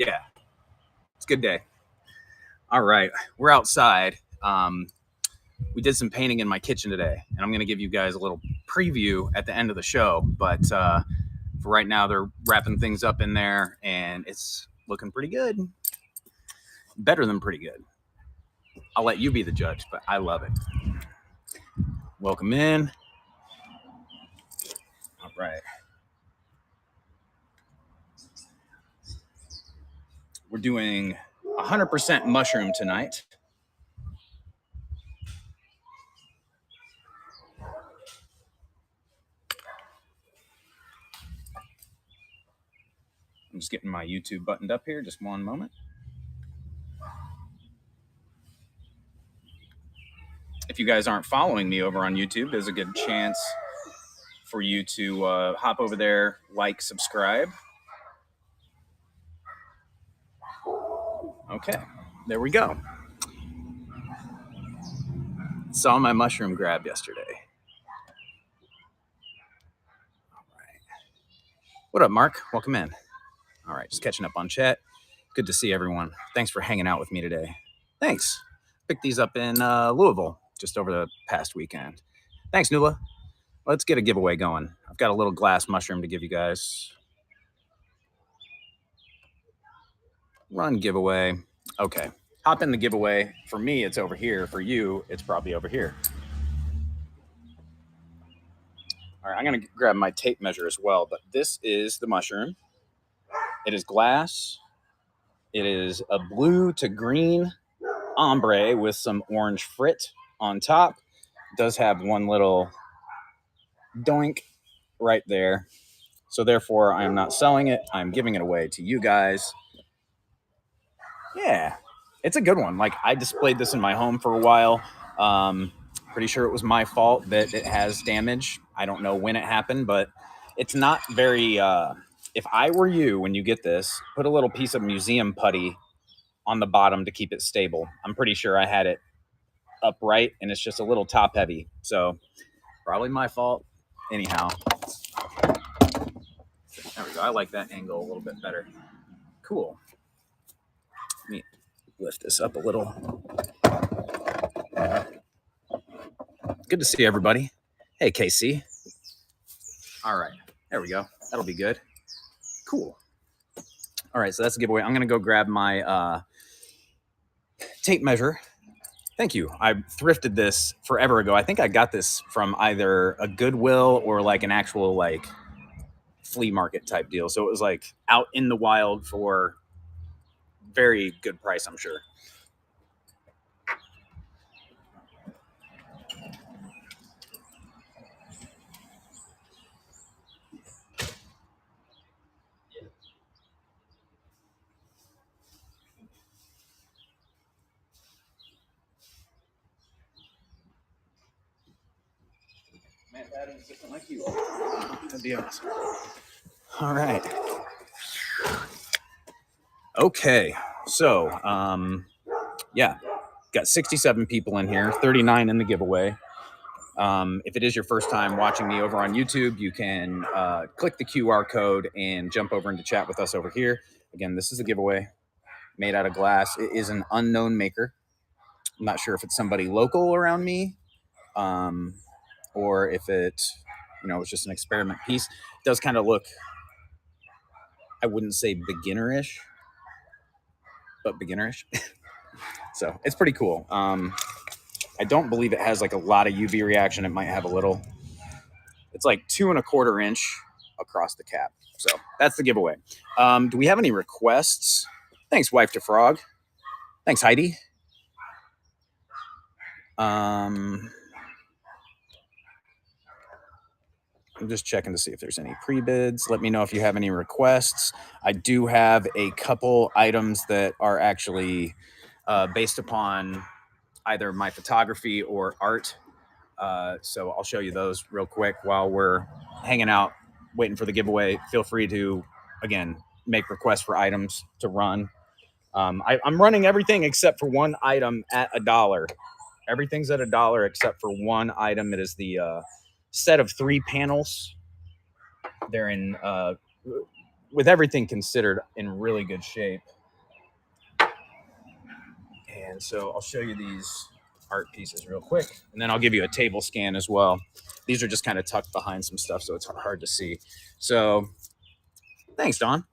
Yeah, it's a good day. All right, we're outside. We did some painting in my kitchen today, and I'm going to give you guys a little preview at the end of the show. But for right now, they're wrapping things up in there, and it's looking pretty good. Better than pretty good. I'll let you be the judge, but I love it. Welcome in. All right. We're doing 100% mushroom tonight. I'm just getting my YouTube buttoned up here. Just one moment. If you guys aren't following me over on YouTube, there's a good chance for you to hop over there, like, subscribe. Okay, there we go. Saw my mushroom grab yesterday. All right. What up, Mark? Welcome in. All right, just catching up on chat. Good to see everyone. Thanks for hanging out with me today. Thanks. Picked these up in Louisville just over the past weekend. Thanks, Nula. Let's get a giveaway going. I've got a little glass mushroom to give you guys. Run giveaway. Okay. Hop in the giveaway. For me, it's over here. For you, it's probably over here. All right, I'm going to grab my tape measure as well, but this is the mushroom. It is glass. It is a blue to green ombre with some orange frit on top. It does have one little doink right there. So therefore, I am not selling it. I'm giving it away to you guys. Yeah, it's a good one. Like, I displayed this in my home for a while. Pretty sure it was my fault that it has damage. I don't know when it happened, but it's not very... if I were you, when you get this, put a little piece of museum putty on the bottom to keep it stable. I'm pretty sure I had it upright, and it's just a little top heavy. So probably my fault. Anyhow, there we go. I like that angle a little bit better. Cool. Let me lift this up a little. Good to see everybody. Hey, KC. All right, there we go. That'll be good. Cool. All right, so that's a giveaway. I'm going to go grab my tape measure. Thank you. I thrifted this forever ago. I think I got this from either a Goodwill or like an actual like flea market type deal. So it was like out in the wild for very good price, I'm sure. Man, Adam's different like you are. That'd be awesome. All right. Okay. So, yeah, got 67 people in here, 39 in the giveaway. If it is your first time watching me over on YouTube, you can click the QR code and jump over into chat with us over here. Again, this is a giveaway made out of glass. It is an unknown maker. I'm not sure if it's somebody local around me, or if it, it's just an experiment piece. It does kind of look, I wouldn't say beginner-ish, but beginner-ish. So it's pretty cool. I don't believe it has like a lot of UV reaction. It might have a little. It's like 2 1/4 inch across the cap. So that's the giveaway. Do we have any requests? Thanks, Wife to Frog. Thanks, Heidi. I'm just checking to see if there's any pre-bids. Let me know if you have any requests. I do have a couple items that are actually based upon either my photography or art. So I'll show you those real quick while we're hanging out, waiting for the giveaway. Feel free to, again, make requests for items to run. I'm running everything except for one item at $1. Everything's at $1 except for one item. It is the set of 3 panels. They're in with everything considered, in really good shape. And so I'll show you these art pieces real quick, and then I'll give you a table scan as well. These are just kind of tucked behind some stuff, so it's hard to see. So thanks, Don.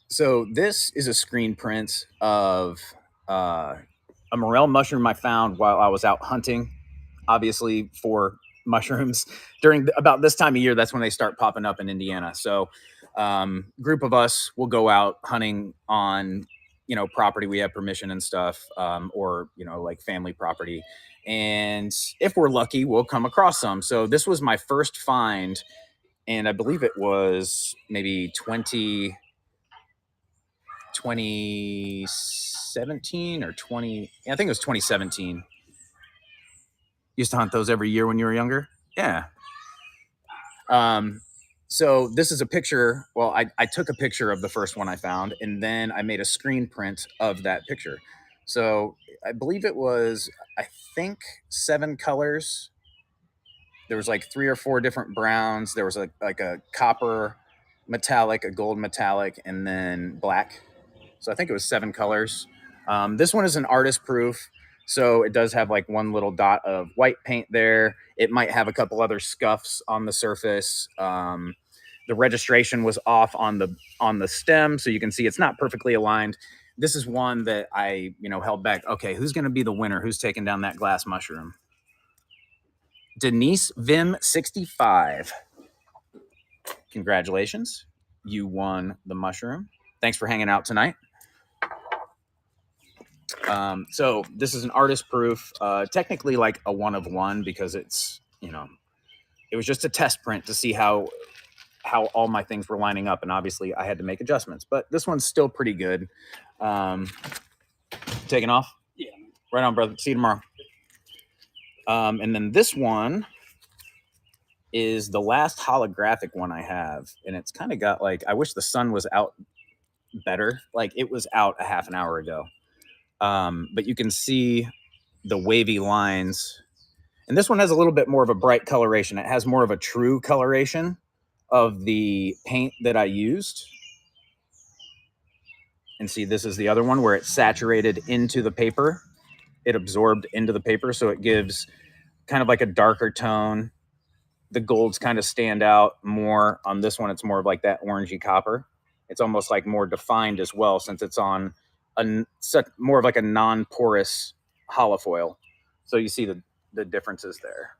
So this is a screen print of a morel mushroom I found while I was out hunting, obviously for mushrooms during about this time of year. That's when they start popping up in Indiana. So group of us will go out hunting on, you know, property we have permission and stuff, or, you know, like family property. And if we're lucky, we'll come across some. So this was my first find, and I believe it was maybe 2017 or 20, I think it was 2017. Used to hunt those every year when you were younger. Yeah. So this is a picture. Well, I took a picture of the first one I found, and then I made a screen print of that picture. So I believe it was, I think, 7 colors. There was like 3 or 4 different browns. There was like a copper metallic, a gold metallic, and then black. So I think it was 7 colors. This one is an artist proof. So it does have like one little dot of white paint there. It might have a couple other scuffs on the surface. The registration was off on the stem, so you can see it's not perfectly aligned. This is one that I, you know, held back. Okay, who's going to be the winner? Who's taking down that glass mushroom? Denise Vim 65. Congratulations. You won the mushroom. Thanks for hanging out tonight. So this is an artist proof, technically like a 1 of 1, because it's, you know, it was just a test print to see how all my things were lining up, and obviously I had to make adjustments, but this one's still pretty good. Taking off? Yeah. Right on, brother. See you tomorrow. And then this one is the last holographic one I have, and it's kind of got like, I wish the sun was out better. Like, it was out a half an hour ago. But you can see the wavy lines. And this one has a little bit more of a bright coloration. It has more of a true coloration of the paint that I used. And see, this is the other one where it's saturated into the paper. It absorbed into the paper, so it gives kind of like a darker tone. The golds kind of stand out more. On this one, it's more of like that orangey copper. It's almost like more defined as well, since it's on more of like a non-porous holofoil. So you see the differences there.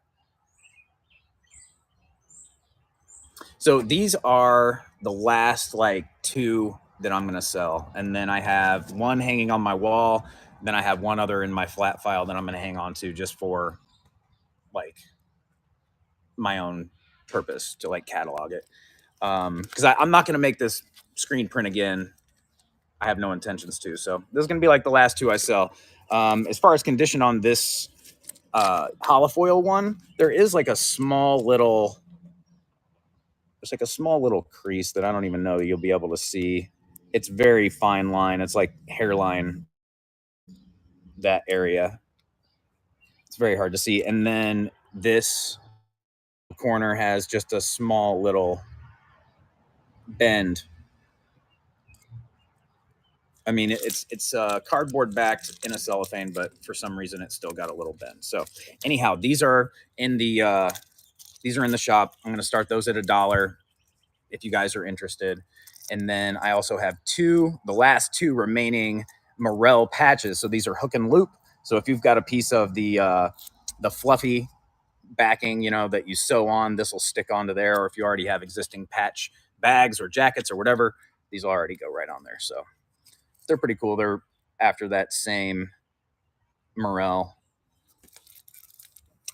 So these are the last like 2 that I'm going to sell. And then I have one hanging on my wall. Then I have one other in my flat file that I'm going to hang on to just for like my own purpose, to like catalog it. Because I'm not going to make this screen print again. I have no intentions to. So this is going to be like the last 2 I sell. As far as condition on this holofoil one, there is like a small little, there's like a small little crease that I don't even know that you'll be able to see. It's very fine line. It's like hairline, that area. It's very hard to see. And then this corner has just a small little bend. I mean, it's cardboard backed in a cellophane, but for some reason it's still got a little bend. So anyhow, these are in the shop. I'm going to start those at $1 if you guys are interested. And then I also have the last 2 remaining Morel patches. So these are hook and loop. So if you've got a piece of the fluffy backing, you know, that you sew on, this will stick onto there. Or if you already have existing patch bags or jackets or whatever, these will already go right on there. So they're pretty cool. They're after that same Morel.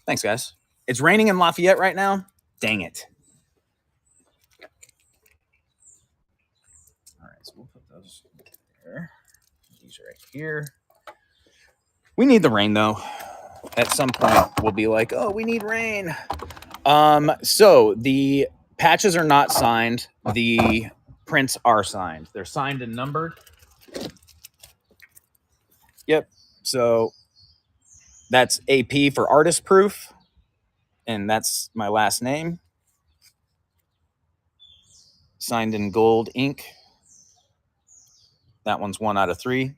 Thanks, guys. It's raining in Lafayette right now. Dang it. All right, so we'll put those there. These right here. We need the rain, though. At some point, we'll be like, oh, we need rain. So the patches are not signed. The prints are signed. They're signed and numbered. Yep. So that's AP for artist proof. And that's my last name. signed in gold ink. That one's 1 out of 3.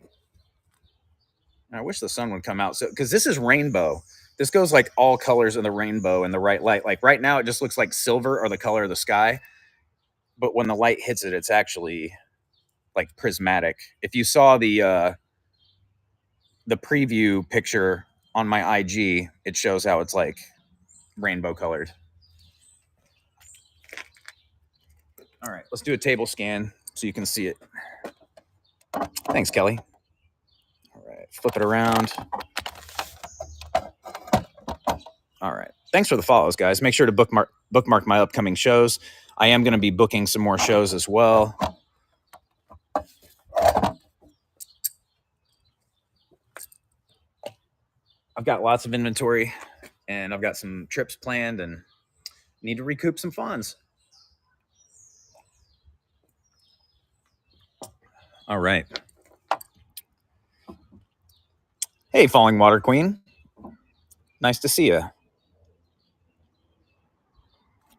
I wish the sun would come out. So, because this is rainbow. This goes like all colors of the rainbow in the right light. Like right now, it just looks like silver or the color of the sky. But when the light hits it, it's actually like prismatic. If you saw the preview picture on my IG, it shows how it's like rainbow colored. All right, let's do a table scan so you can see it. Thanks, Kelly. All right, flip it around. All right. Thanks for the follows, guys. Make sure to bookmark my upcoming shows. I am going to be booking some more shows as well. I've got lots of inventory, and I've got some trips planned and need to recoup some funds. All right. Hey, Falling Water Queen. Nice to see you.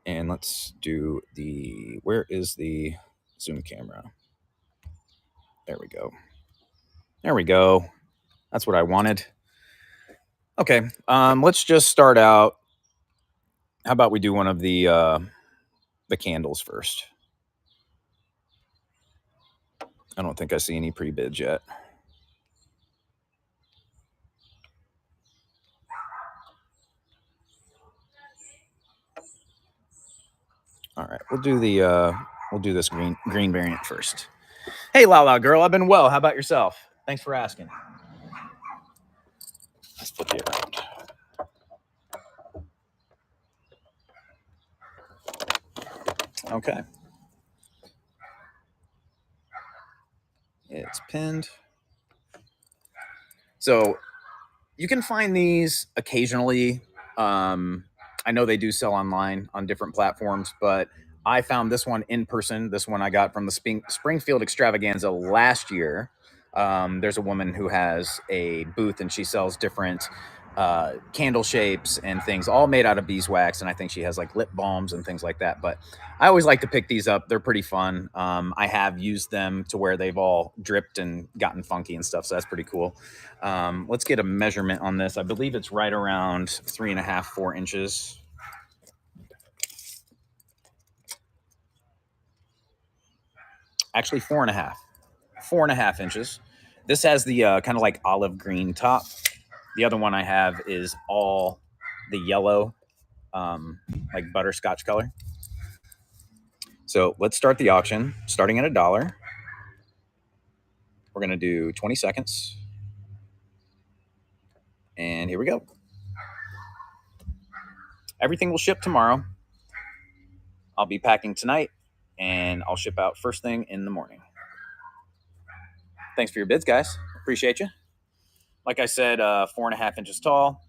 And let's do where is the zoom camera? There we go. There we go. That's what I wanted. Okay, let's just start out. How about we do one of the candles first? I don't think I see any pre-bids yet. All right, we'll do this green variant first. Hey, Lala girl, I've been well. How about yourself? Thanks for asking. Let's flip you around. Okay. It's pinned. So you can find these occasionally. I know they do sell online on different platforms, but I found this one in person. This one I got from the Springfield Extravaganza last year. There's a woman who has a booth and she sells different candle shapes and things all made out of beeswax. And I think she has like lip balms and things like that. But I always like to pick these up. They're pretty fun. I have used them to where they've all dripped and gotten funky and stuff. So that's pretty cool. Let's get a measurement on this. I believe it's right around 3.5, 4 inches. Actually 4.5 inches. This has the kind of like olive green top. The other one I have is all the yellow, like butterscotch color. So let's start the auction, starting at $1. We're going to do 20 seconds. And here we go. Everything will ship tomorrow. I'll be packing tonight, and I'll ship out first thing in the morning. Thanks for your bids, guys. Appreciate you. Like I said, 4.5 inches tall.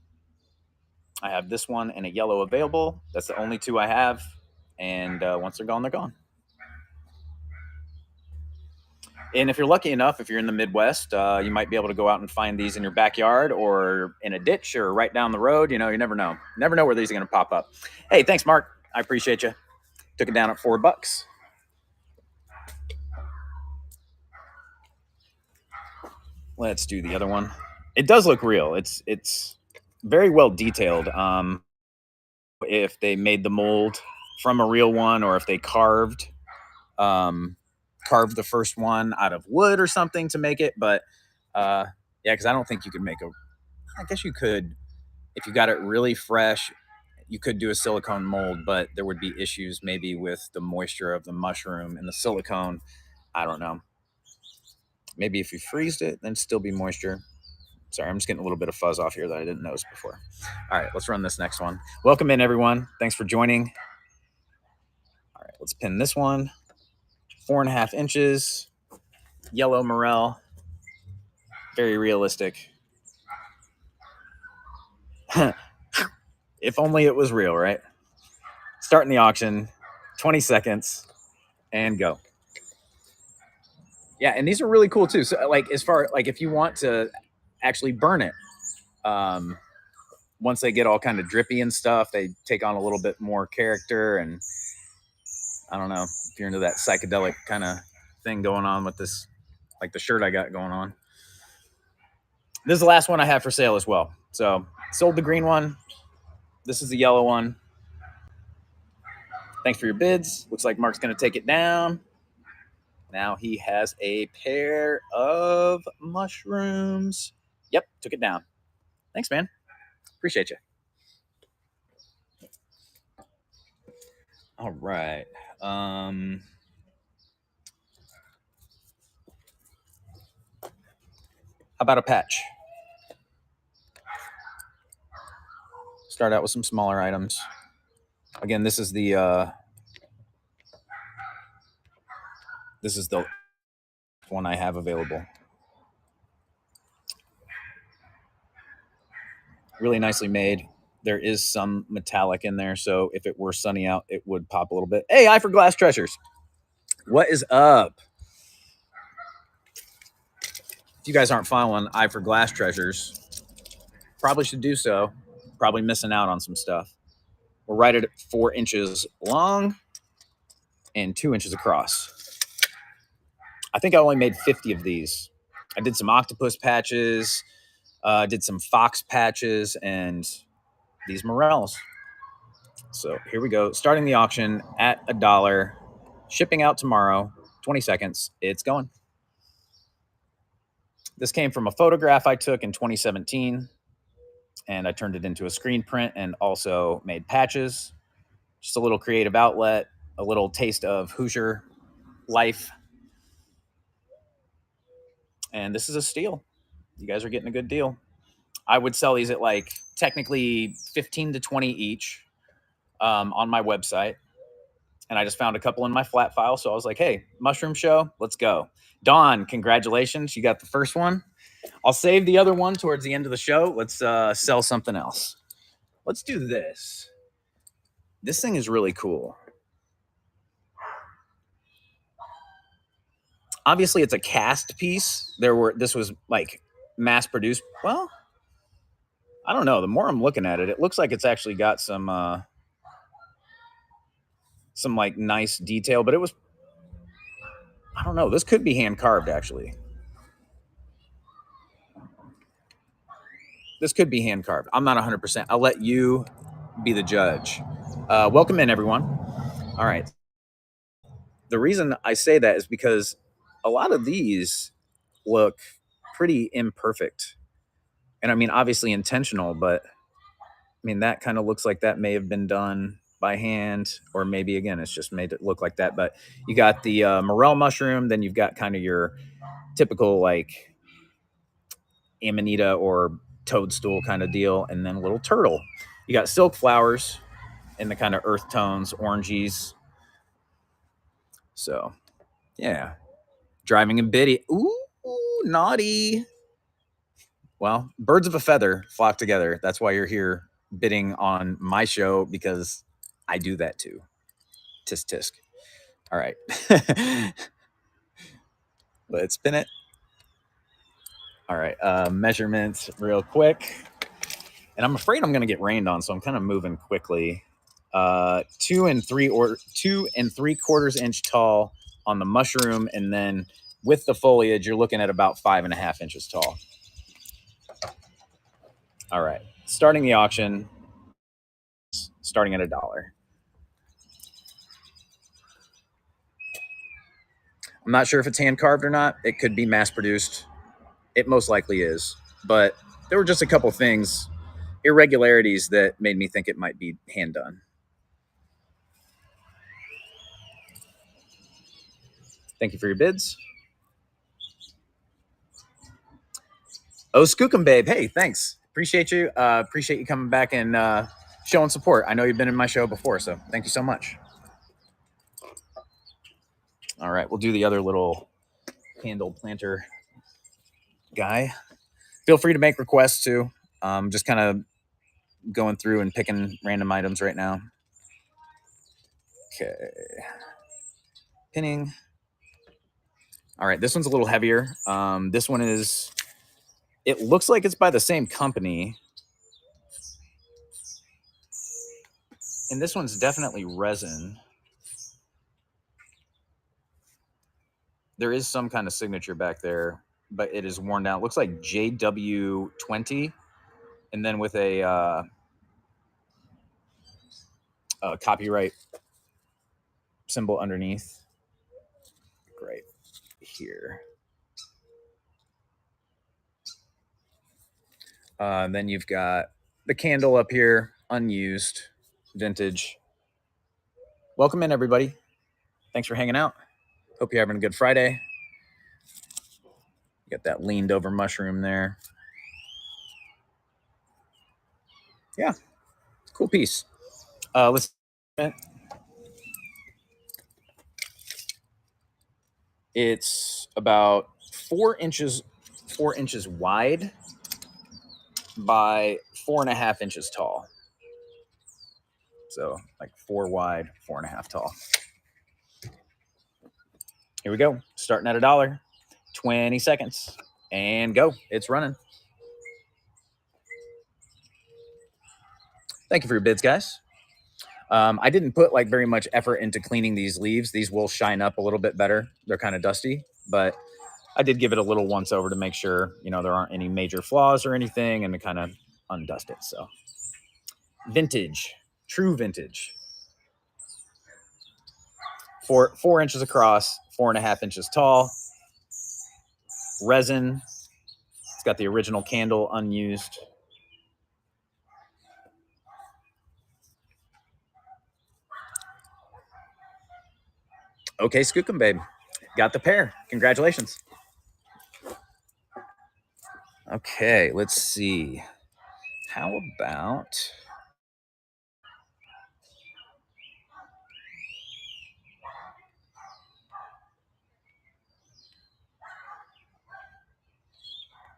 I have this one and a yellow available. That's the only two I have. And once they're gone, they're gone. And if you're lucky enough, if you're in the Midwest, you might be able to go out and find these in your backyard or in a ditch or right down the road. You know, you never know. Never know where these are going to pop up. Hey, thanks, Mark. I appreciate you. Took it down at $4. Let's do the other one. It does look real. It's very well detailed. If they made the mold from a real one or if they carved the first one out of wood or something to make it. But yeah, because I don't think you could make I guess you could, if you got it really fresh, you could do a silicone mold, but there would be issues maybe with the moisture of the mushroom and the silicone. I don't know. Maybe if you freezed it, then still be moisture. Sorry, I'm just getting a little bit of fuzz off here that I didn't notice before. All right, let's run this next one. Welcome in, everyone. Thanks for joining. All right, let's pin this one. 4.5 inches. Yellow Morel. Very realistic. If only it was real, right? Starting the auction, 20 seconds, and go. Yeah, and these are really cool too. So, like, as far like if you want to actually burn it, once they get all kind of drippy and stuff, they take on a little bit more character. And I don't know if you're into that psychedelic kind of thing going on with this, like the shirt I got going on. This is the last one I have for sale as well. So sold the green one. This is the yellow one. Thanks for your bids. Looks like Mark's going to take it down. Now he has a pair of mushrooms. Yep, took it down. Thanks, man. Appreciate you. All right. How about a patch? Start out with some smaller items. Again, this is the one I have available. Really nicely made. There is some metallic in there, so if it were sunny out, it would pop a little bit. Hey, Eye for Glass Treasures. What is up? If you guys aren't following Eye for Glass Treasures, probably should do so. Probably missing out on some stuff. We're right at 4 inches long and 2 inches across. I think I only made 50 of these. I did some octopus patches, did some fox patches, and these Morels. So here we go. Starting the auction at $1. Shipping out tomorrow. 20 seconds. It's going. This came from a photograph I took in 2017, and I turned it into a screen print and also made patches. Just a little creative outlet, a little taste of Hoosier life. And this is a steal. You guys are getting a good deal. I would sell these at like technically 15 to 20 each on my website. And I just found a couple in my flat file. So I was like, hey, mushroom show, let's go. Dawn, congratulations. You got the first one. I'll save the other one towards the end of the show. Let's sell something else. Let's do this. This thing is really cool. Obviously, it's a cast piece. This was like mass produced. Well, I don't know. The more I'm looking at it, it looks like it's actually got some like nice detail, but it was, I don't know. This could be hand carved, actually. This could be hand carved. I'm not 100%. I'll let you be the judge. Welcome in, everyone. All right. The reason I say that is because a lot of these look pretty imperfect. And I mean, obviously intentional, but I mean, that kind of looks like that may have been done by hand, or maybe again, it's just made it look like that. But you got the morel mushroom, then you've got kind of your typical like amanita or toadstool kind of deal, and then a little turtle. You got silk flowers in the kind of earth tones, oranges. So, yeah. Driving and biddy. Ooh, naughty. Well, birds of a feather flock together. That's why you're here bidding on my show, because I do that too. Tisk tisk. All right. Let's spin it. All right. Measurements real quick. And I'm afraid I'm going to get rained on, so I'm kind of moving quickly. 2 3/4 inch tall on the mushroom, and then with the foliage, you're looking at about 5.5 inches tall. All right, starting the auction, starting at $1. I'm not sure if it's hand carved or not. It could be mass produced. It most likely is, but there were just a couple things, irregularities, that made me think it might be hand done. Thank you for your bids. Oh, Skookum Babe. Hey, thanks. Appreciate you. Appreciate you coming back and showing support. I know you've been in my show before, so thank you so much. All right, we'll do the other little candle planter guy. Feel free to make requests too. Just kind of going through and picking random items right now. Okay. Pinning. All right, this one's a little heavier. This one is, it looks like it's by the same company. And this one's definitely resin. There is some kind of signature back there, but it is worn down. It looks like JW20, and then with a copyright symbol underneath. Great. Here. Then you've got the candle up here, unused, vintage. Welcome in, everybody. Thanks for hanging out. Hope you're having a good Friday. You got that leaned over mushroom there. Yeah, cool piece. Let's. It's about 4 inches wide by 4.5 inches tall. So like 4 wide, 4.5 tall. Here we go. Starting at $1. 20 seconds. And go. It's running. Thank you for your bids, guys. I didn't put like very much effort into cleaning these leaves. These will shine up a little bit better. They're kind of dusty, but I did give it a little once over to make sure, there aren't any major flaws or anything, and to kind of undust it. So vintage, true vintage. 4 inches across, 4.5 inches tall. Resin. It's got the original candle unused. Okay, Skookum Babe. Got the pair. Congratulations. Okay, let's see. How about...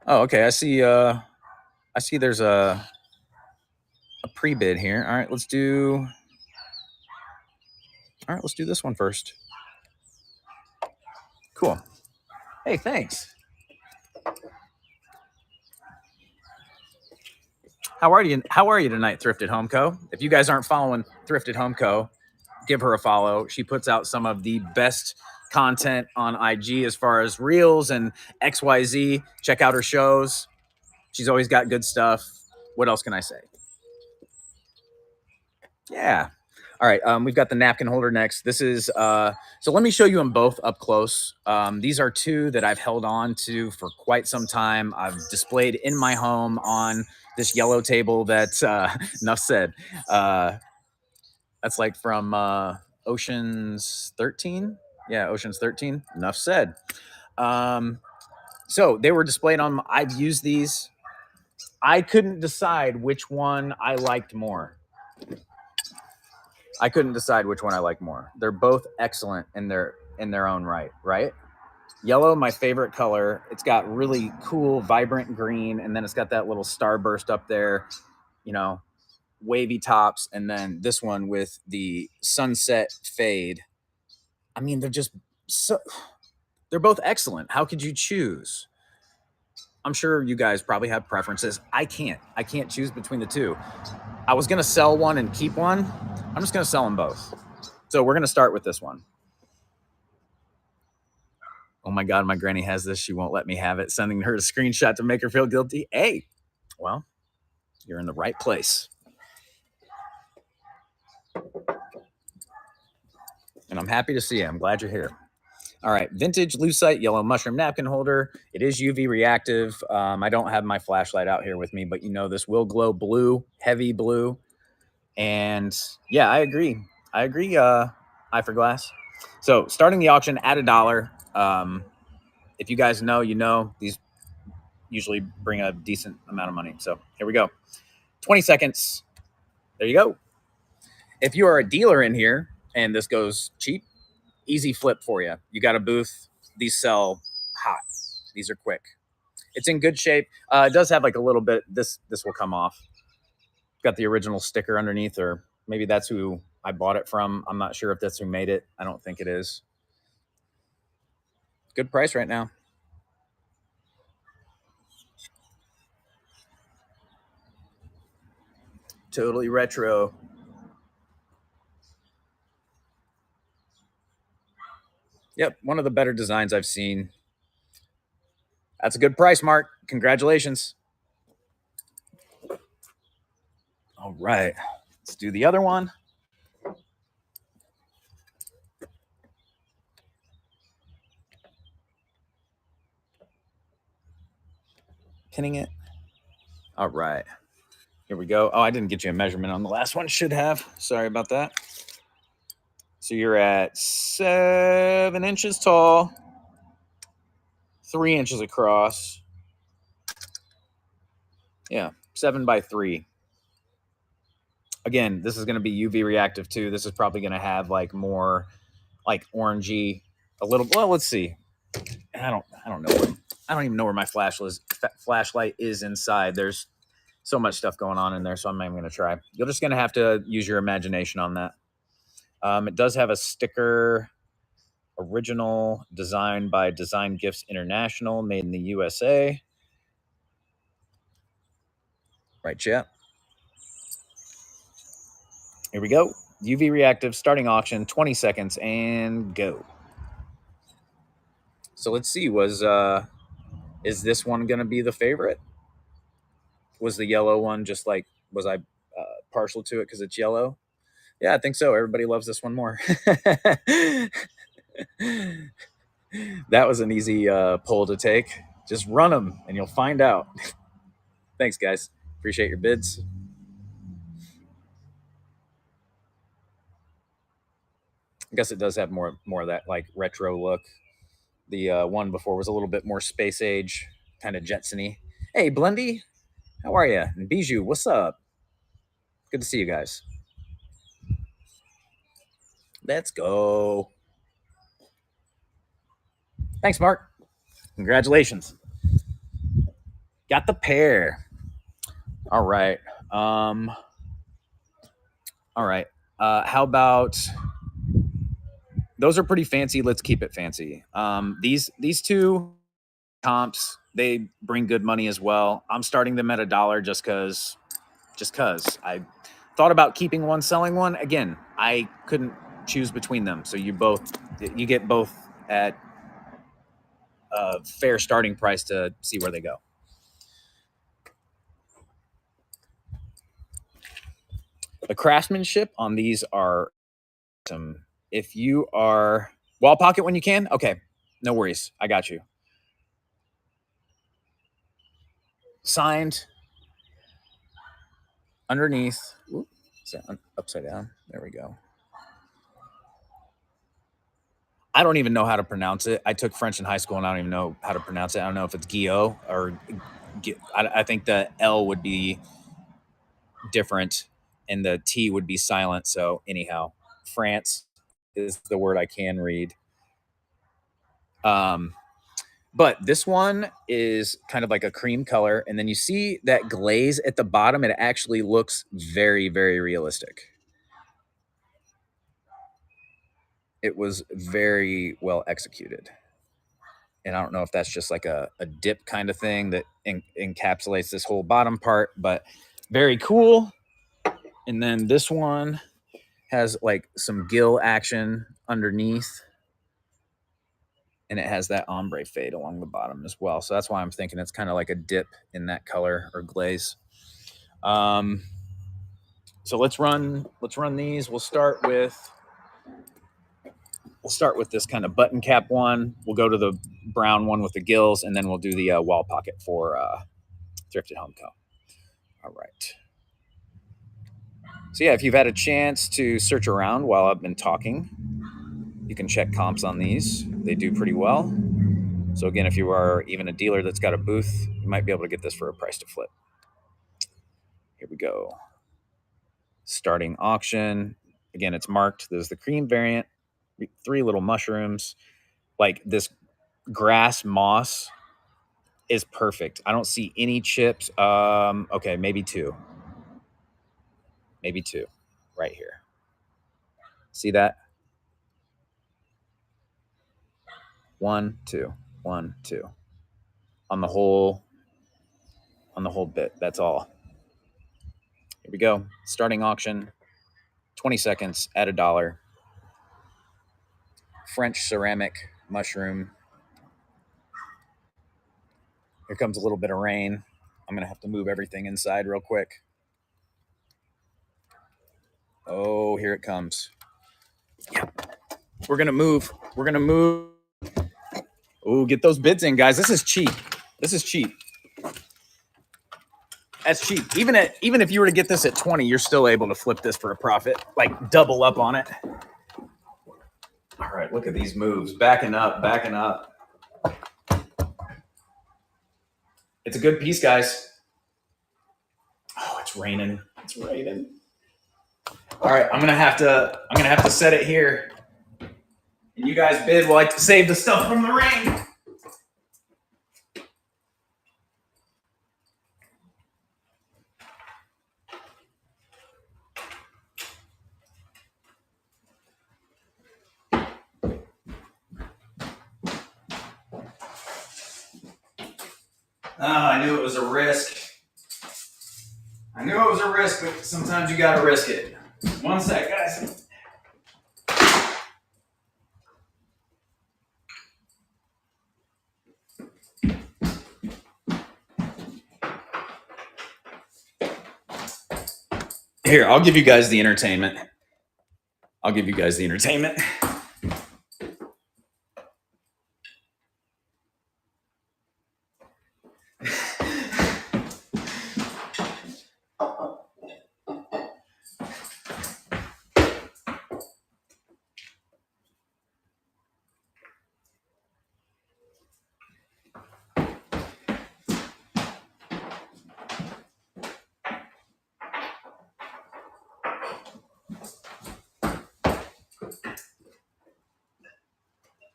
Oh, okay. I see there's a pre-bid here. All right, let's do this one first. Cool. Hey, thanks. How are you tonight, Thrifted Home Co? If you guys aren't following Thrifted Home Co, give her a follow. She puts out some of the best content on IG as far as reels and XYZ. Check out her shows. She's always got good stuff. What else can I say? Yeah. All right. We've got the napkin holder next. This is so let me show you them both up close. These are two that I've held on to for quite some time. I've displayed in my home on this yellow table that enough said. That's like from Ocean's 13. Yeah, Ocean's 13. Enough said. So they were displayed on. I've used these. I couldn't decide which one I liked more. They're both excellent in their own right? Yellow, my favorite color. It's got really cool, vibrant green, and then it's got that little starburst up there, wavy tops, and then this one with the sunset fade. I mean, they're both excellent. How could you choose? I'm sure you guys probably have preferences. I can't choose between the two. I was going to sell one and keep one. I'm just going to sell them both. So we're going to start with this one. Oh my God, my granny has this. She won't let me have it. Sending her a screenshot to make her feel guilty. Hey, well, you're in the right place. And I'm happy to see you. I'm glad you're here. All right, vintage lucite yellow mushroom napkin holder. It is UV reactive. I don't have my flashlight out here with me, but this will glow blue, heavy blue. And yeah, I agree. Eye for glass. So starting the auction at $1. If you guys know, these usually bring a decent amount of money. So here we go. 20 seconds. There you go. If you are a dealer in here and this goes cheap, easy flip for you. You got a booth. These sell hot. These are quick. It's in good shape. It does have like a little bit. This will come off. Got the original sticker underneath, or maybe that's who I bought it from. I'm not sure if that's who made it. I don't think it is. Good price right now. Totally retro. Yep, one of the better designs I've seen. That's a good price, Mark. Congratulations. All right, let's do the other one. Pinning it. All right, here we go. Oh, I didn't get you a measurement on the last one. Should have. Sorry about that. So you're at 7 inches tall, 3 inches across. Yeah, 7 by 3. Again, this is going to be UV reactive too. This is probably going to have like more like orangey, a little. Well, let's see. I don't know. I don't even know where my flashlight is inside. There's so much stuff going on in there, so I'm not even going to try. You're just going to have to use your imagination on that. It does have a sticker, original, designed by Design Gifts International, made in the USA. Right, chat. Here we go. UV reactive, starting auction, 20 seconds, and go. So let's see. Is this one going to be the favorite? Was the yellow one just like, was I partial to it because it's yellow? Yeah, I think so. Everybody loves this one more. That was an easy poll to take. Just run them and you'll find out. Thanks, guys. Appreciate your bids. I guess it does have more of that like retro look. The one before was a little bit more space age, kind of Jetsony. Hey, Blendy, how are you? And Bijou, what's up? Good to see you guys. Let's go. Thanks, Mark. Congratulations. Got the pair. All right. All right. How about those are pretty fancy. Let's keep it fancy. These two comps, they bring good money as well. I'm starting them at $1 just cause I thought about keeping one, selling one. Again, I couldn't choose between them. So you get both at a fair starting price to see where they go. The craftsmanship on these are awesome. If you are wall pocket when you can, okay, no worries. I got you. Signed underneath. Ooh, is that upside down? There we go. I don't even know how to pronounce it. I took French in high school and I don't even know how to pronounce it. I don't know if it's Guillaume or I think the L would be different and the T would be silent. So anyhow, France is the word I can read. But this one is kind of like a cream color. And then you see that glaze at the bottom. It actually looks very, very realistic. It was very well executed. And I don't know if that's just like a dip kind of thing that encapsulates this whole bottom part, but very cool. And then this one has like some gill action underneath. And it has that ombre fade along the bottom as well. So that's why I'm thinking it's kind of like a dip in that color or glaze. So let's run these. We'll start with this kind of button cap one. We'll go to the brown one with the gills, and then we'll do the wall pocket for Thrifted Home Co. All right. So yeah, if you've had a chance to search around while I've been talking, you can check comps on these. They do pretty well. So again, if you are even a dealer that's got a booth, you might be able to get this for a price to flip. Here we go. Starting auction. Again, it's marked. There's the cream variant, 3 little mushrooms. Like this grass moss is perfect. I don't see any chips. Okay, maybe 2. Maybe 2 right here. See that? 1, 2, 1, 2. On the whole bit. That's all. Here we go. Starting auction. 20 seconds at $1. French ceramic mushroom. Here comes a little bit of rain. I'm going to have to move everything inside real quick. Oh, here it comes. Yeah. We're going to move. We're going to move. Oh, get those bids in, guys. This is cheap. This is cheap. That's cheap. Even if you were to get this at 20, you're still able to flip this for a profit, like double up on it. All right, look at these moves. Backing up, backing up. It's a good piece, guys. Oh, it's raining. It's raining. All right, I'm gonna have to set it here. And you guys bid while I save the stuff from the rain. Oh, I knew it was a risk. I knew it was a risk, but sometimes you gotta risk it. One sec, guys. Here, I'll give you guys the entertainment.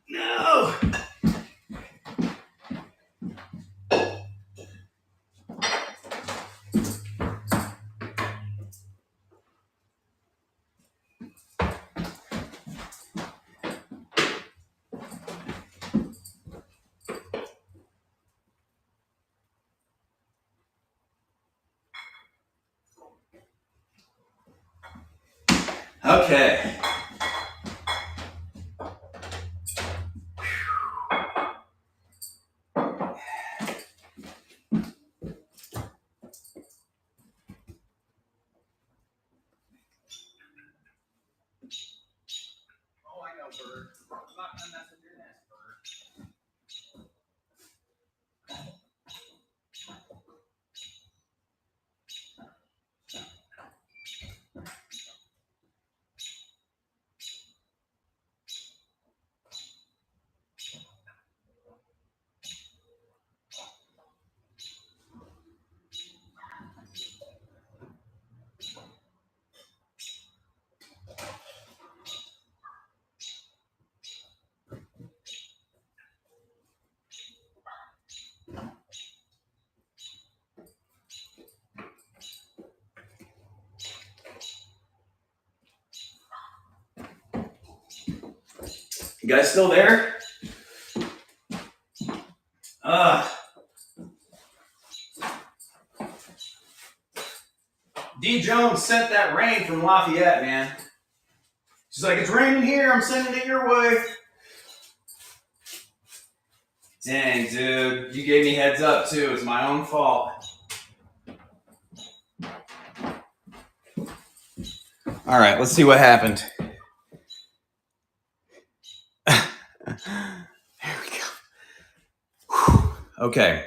No. Okay. Oh, I know, bird. I'm not gonna mess with your nest, bird. You guys still there? D. Jones sent that rain from Lafayette, man. She's like, it's raining here. I'm sending it your way. Dang, dude. You gave me heads up, too. It's my own fault. All right, let's see what happened. There we go. Whew. Okay.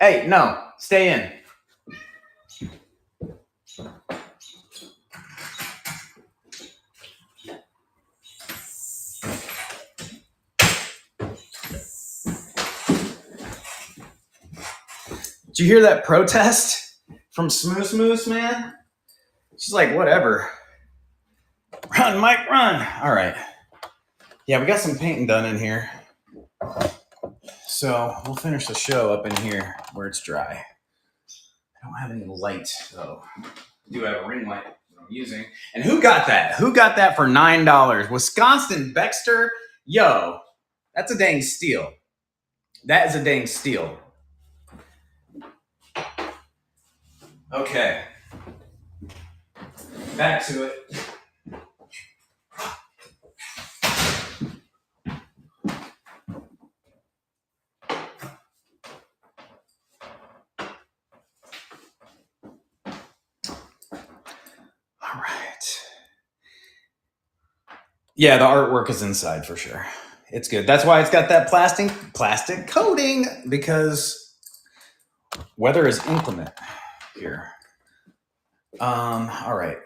Hey, no. Stay in. Did you hear that protest from Smooth Moose, man? She's like, whatever. Run, Mike, run. All right. Yeah, we got some painting done in here. So we'll finish the show up in here where it's dry. I don't have any light, though. I do have a ring light that I'm using. And who got that? Who got that for $9? Wisconsin Baxter? Yo, that's a dang steal. That is a dang steal. Okay. Back to it. Yeah, the artwork is inside for sure. It's good. That's why it's got that plastic coating, because weather is inclement here. All right.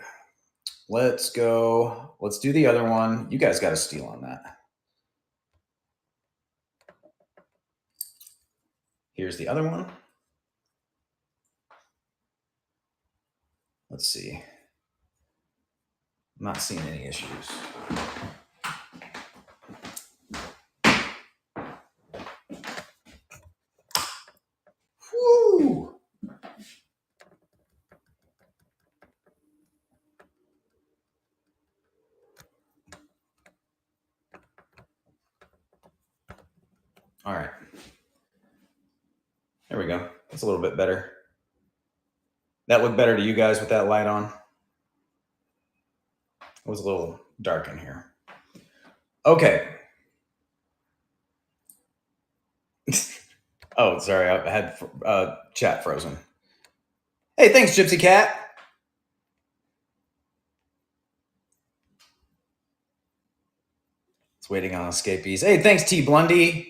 Let's go. Let's do the other one. You guys got to steal on that. Here's the other one. Let's see. I'm not seeing any issues. Woo! All right. There we go. That's a little bit better. That looked better to you guys with that light on? It was a little dark in here. Okay. Oh, sorry. I had chat frozen. Hey, thanks, Gypsy Cat. It's waiting on escapees. Hey, thanks, T. Blundy.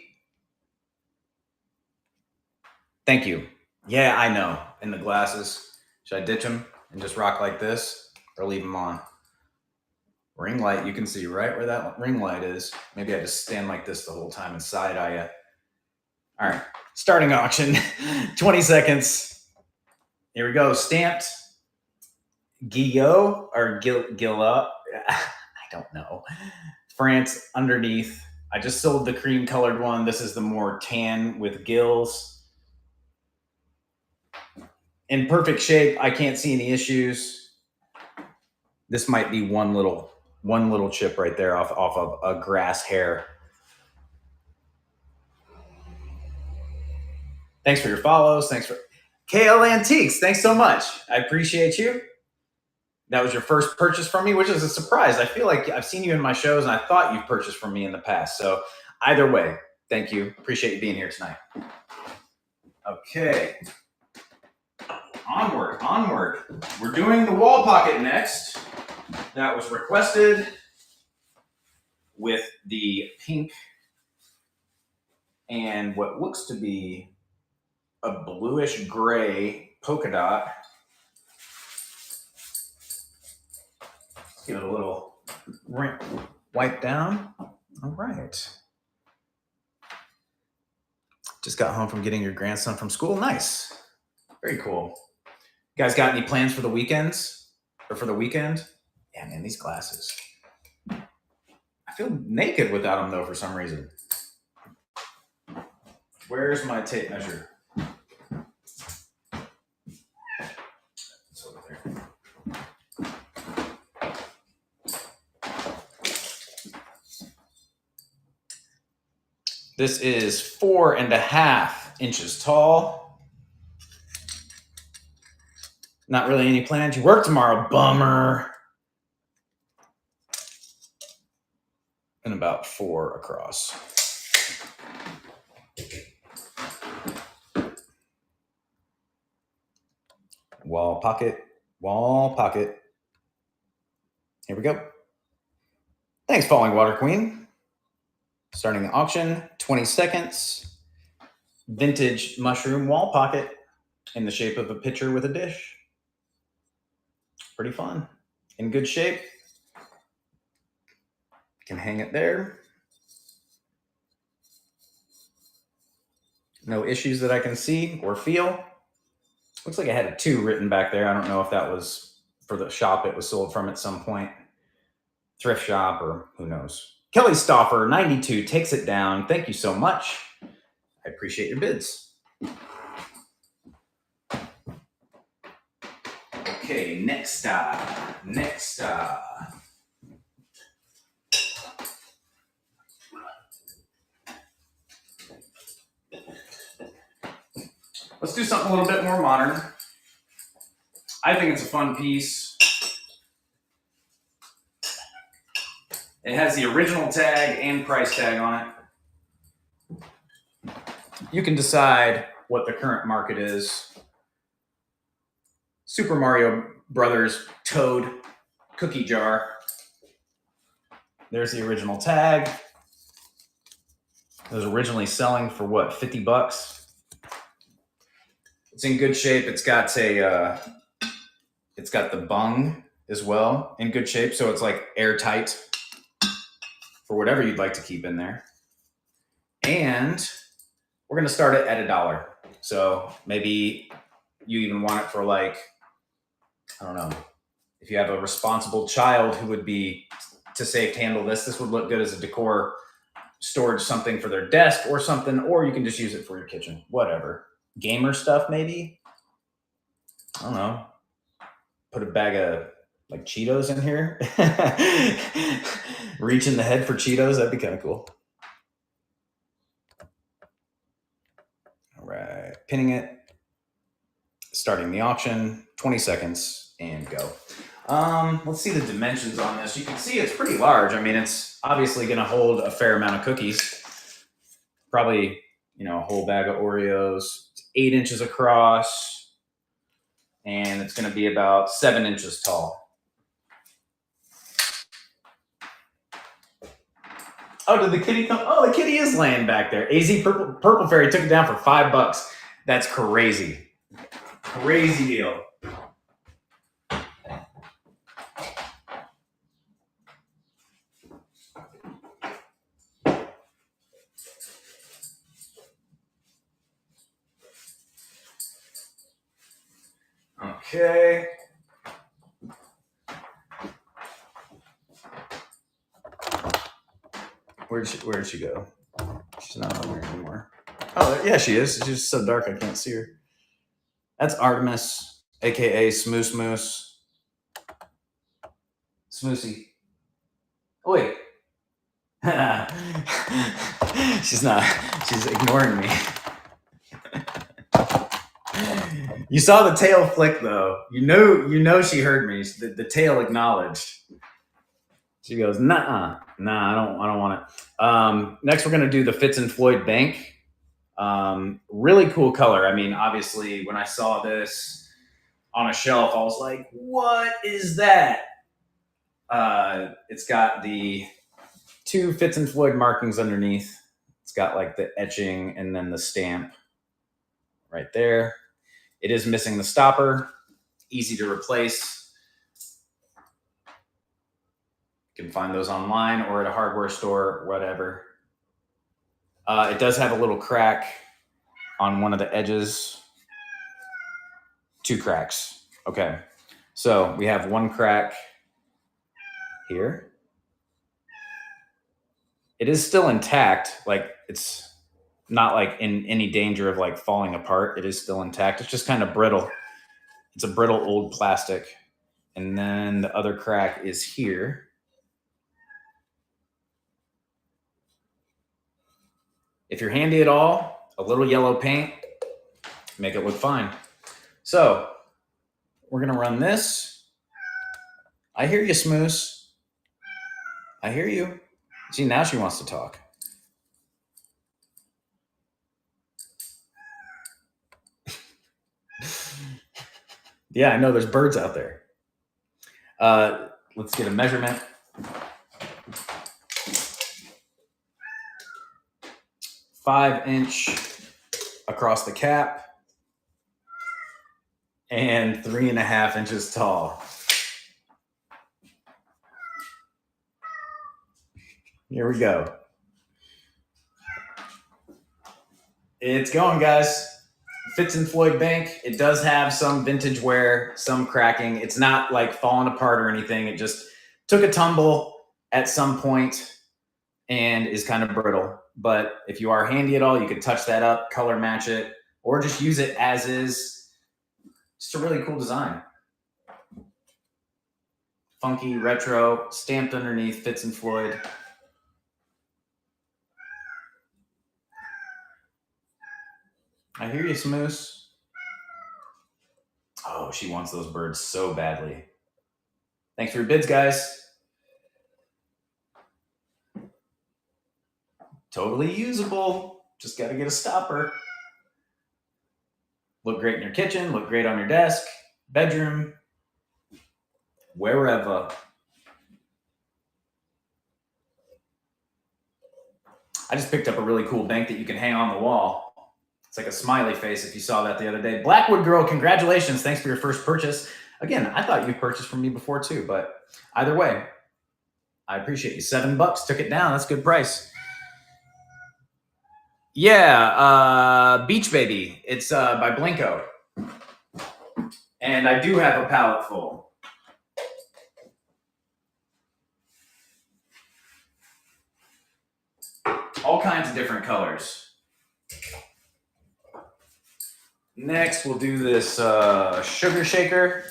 Thank you. Yeah, I know. And the glasses. Should I ditch them and just rock like this, or leave them on? Ring light, you can see right where that ring light is. Maybe I just stand like this the whole time and side eye it. All right, starting auction, 20 seconds. Here we go, stamped Guillot or Gilla, I don't know. France underneath. I just sold the cream colored one. This is the more tan with gills. In perfect shape, I can't see any issues. This might be one little chip right there off of a grass hair. Thanks for your follows. Thanks for KL Antiques. Thanks so much. I appreciate you. That was your first purchase from me, which is a surprise. I feel like I've seen you in my shows and I thought you've purchased from me in the past. So either way, thank you. Appreciate you being here tonight. Okay. Onward. We're doing the wall pocket next. That was requested with the pink and what looks to be a bluish gray polka dot. Give it a little wipe down. All right. Just got home from getting your grandson from school. Nice. Very cool. You guys got any plans for the weekends or for the weekend? Yeah, man, these glasses. I feel naked without them though for some reason. Where's my tape measure? It's over there. This is 4.5 inches tall. Not really any plans. You work tomorrow, bummer. And about 4 across. Wall pocket. Here we go. Thanks, Falling Water Queen. Starting the auction, 20 seconds. Vintage mushroom wall pocket in the shape of a pitcher with a dish. Pretty fun. In good shape. Can hang it there. No issues that I can see or feel. Looks like I had a 2 written back there. I don't know if that was for the shop it was sold from at some point. Thrift shop or who knows. Kelly Stauffer, 92, takes it down. Thank you so much. I appreciate your bids. Okay, next let's do something a little bit more modern. I think it's a fun piece. It has the original tag and price tag on it. You can decide what the current market is. Super Mario Brothers Toad cookie jar. There's the original tag. It was originally selling for what, 50 bucks? It's in good shape. It's got the bung as well in good shape. So it's like airtight for whatever you'd like to keep in there. And we're going to start it at $1. So maybe you even want it for like, I don't know, if you have a responsible child who would be to safe handle this would look good as a decor storage, something for their desk or something, or you can just use it for your kitchen, whatever. Gamer stuff, maybe. I don't know. Put a bag of like Cheetos in here. Reach in the head for Cheetos. That'd be kind of cool. All right. Pinning it. Starting the auction. 20 seconds and go. Let's see the dimensions on this. You can see it's pretty large. I mean, it's obviously going to hold a fair amount of cookies. Probably, a whole bag of Oreos. It's 8 inches across. And it's going to be about 7 inches tall. Oh, did the kitty come? Oh, the kitty is laying back there. AZ Purple Fairy took it down for $5. That's crazy. Crazy deal. Okay. Where'd she go? She's not on there anymore. Oh, yeah, she is. She's just so dark I can't see her. That's Artemis, aka Smoose Moose. Smoosey. Oh, wait. She's not. She's ignoring me. You saw the tail flick, though. You know she heard me. The tail acknowledged. She goes, nah, I don't want it. Next, we're gonna do the Fitz and Floyd Bank. Really cool color. I mean, obviously, when I saw this on a shelf, I was like, what is that? It's got the 2 Fitz and Floyd markings underneath. It's got like the etching and then the stamp right there. It is missing the stopper. Easy to replace. You can find those online or at a hardware store, whatever. It does have a little crack on one of the edges. 2 cracks. Okay. So we have 1 crack here. It is still intact. Like, it's not like in any danger of like falling apart. It is still intact. It's just kind of brittle. It's a brittle old plastic. And then the other crack is here. If you're handy at all, a little yellow paint, make it look fine. So we're gonna run this. I hear you, Smoose. I hear you. See, now she wants to talk. Yeah, I know there's birds out there. Let's get a measurement. 5-inch across the cap and 3.5 inches tall. Here we go. It's going, guys. Fitz and Floyd Bank. It does have some vintage wear, some cracking. It's not like falling apart or anything. It just took a tumble at some point and is kind of brittle. But if you are handy at all, you could touch that up, color match it, or just use it as is. Just a really cool design. Funky, retro, stamped underneath, Fitz and Floyd. I hear you, Smoose. Oh, she wants those birds so badly. Thanks for your bids, guys. Totally usable. Just got to get a stopper. Look great in your kitchen. Look great on your desk, bedroom, wherever. I just picked up a really cool bank that you can hang on the wall. It's like a smiley face if you saw that the other day. Blackwood Girl, congratulations. Thanks for your first purchase. Again, I thought you purchased from me before too, but either way, I appreciate you. $7, took it down. That's a good price. Yeah, Beach Baby. It's by Blinko. And I do have a palette full. All kinds of different colors. Next, we'll do this sugar shaker.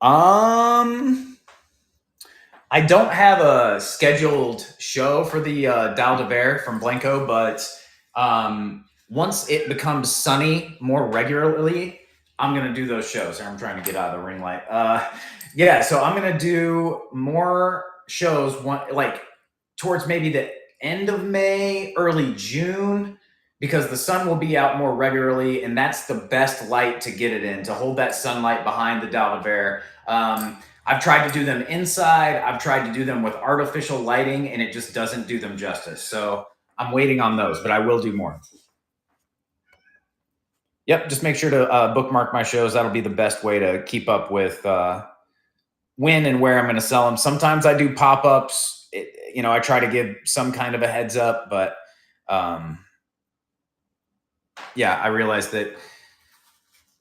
I don't have a scheduled show for the Dal de Verre from Blanco, but once it becomes sunny more regularly, I'm going to do those shows. I'm trying to get out of the ring light. Yeah, so I'm going to do more shows like towards maybe the end of May, early June, because the sun will be out more regularly, and that's the best light to get it in, to hold that sunlight behind the Dal de Verre. I've tried to do them inside. I've tried to do them with artificial lighting, and it just doesn't do them justice. So I'm waiting on those, but I will do more. Yep, just make sure to bookmark my shows. That'll be the best way to keep up with when and where I'm going to sell them. Sometimes I do pop-ups. I try to give some kind of a heads up, but yeah, I realize that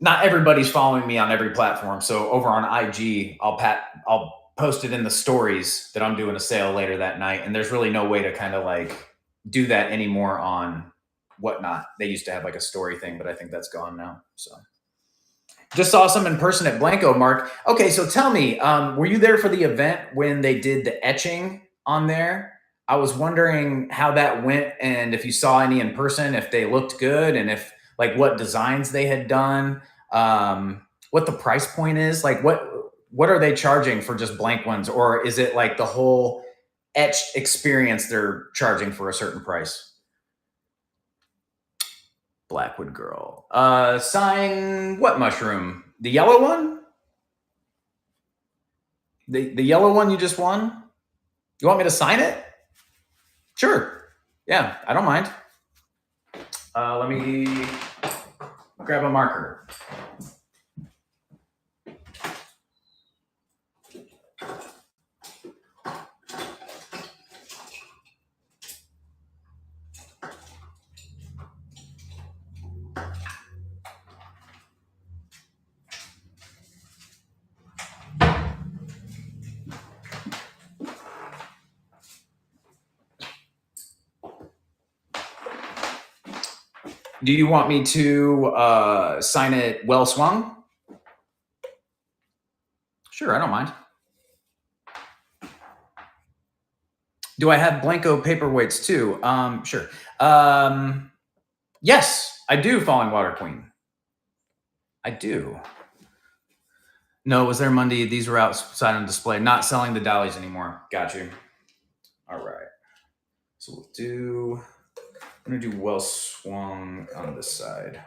not everybody's following me on every platform. So over on IG, I'll post it in the stories that I'm doing a sale later that night. And there's really no way to kind of like do that anymore on Whatnot. They used to have like a story thing, but I think that's gone now. So just saw some in person at Blanco, Mark. Okay, so tell me, were you there for the event when they did the etching on there? I was wondering how that went and if you saw any in person, if they looked good and if like what designs they had done, what the price point is, like what are they charging for just blank ones? Or is it like the whole etched experience they're charging for a certain price? Blackwood Girl. Sign what mushroom? The yellow one? The yellow one you just won? You want me to sign it? Sure. Yeah, I don't mind. Let me grab a marker. Do you want me to sign it well swung? Sure, I don't mind. Do I have Blanco paperweights too? Sure. Yes, I do, Falling Water Queen. I do. No, it was there Monday. These were outside on display. Not selling the dollies anymore. Got you. All right. So we'll do... I'm going to do well swung on this side.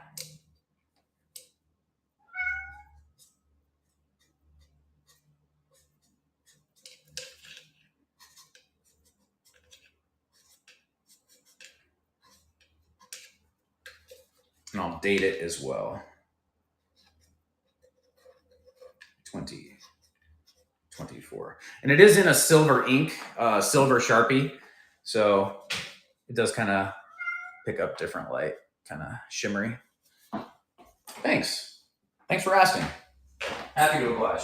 And I'll date it as well. 2024. And it is in a silver ink, silver Sharpie. So it does kind of pick up different light, kind of shimmery. Thanks. Thanks for asking. Happy to oblige.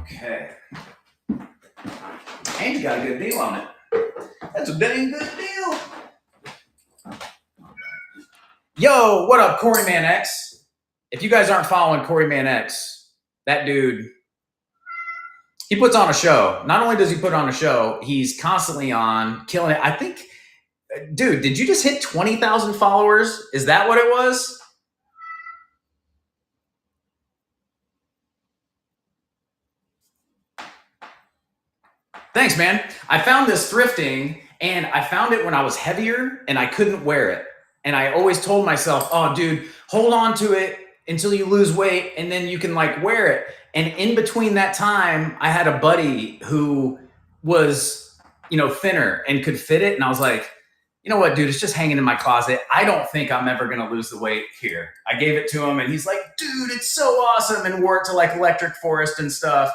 Okay. And you got a good deal on it. That's a dang good deal. Yo, what up, Corey Man X? If you guys aren't following Corey Man X, that dude, he puts on a show. Not only does he put on a show, he's constantly on, killing it. I think, dude, did you just hit 20,000 followers? Is that what it was? Thanks, man. I found this thrifting, and I found it when I was heavier, and I couldn't wear it. And I always told myself, oh, dude, hold on to it until you lose weight and then you can like wear it. And in between that time, I had a buddy who was, thinner and could fit it. And I was like, you know what, dude, it's just hanging in my closet. I don't think I'm ever going to lose the weight here. I gave it to him and he's like, dude, it's so awesome. And wore it to like Electric Forest and stuff.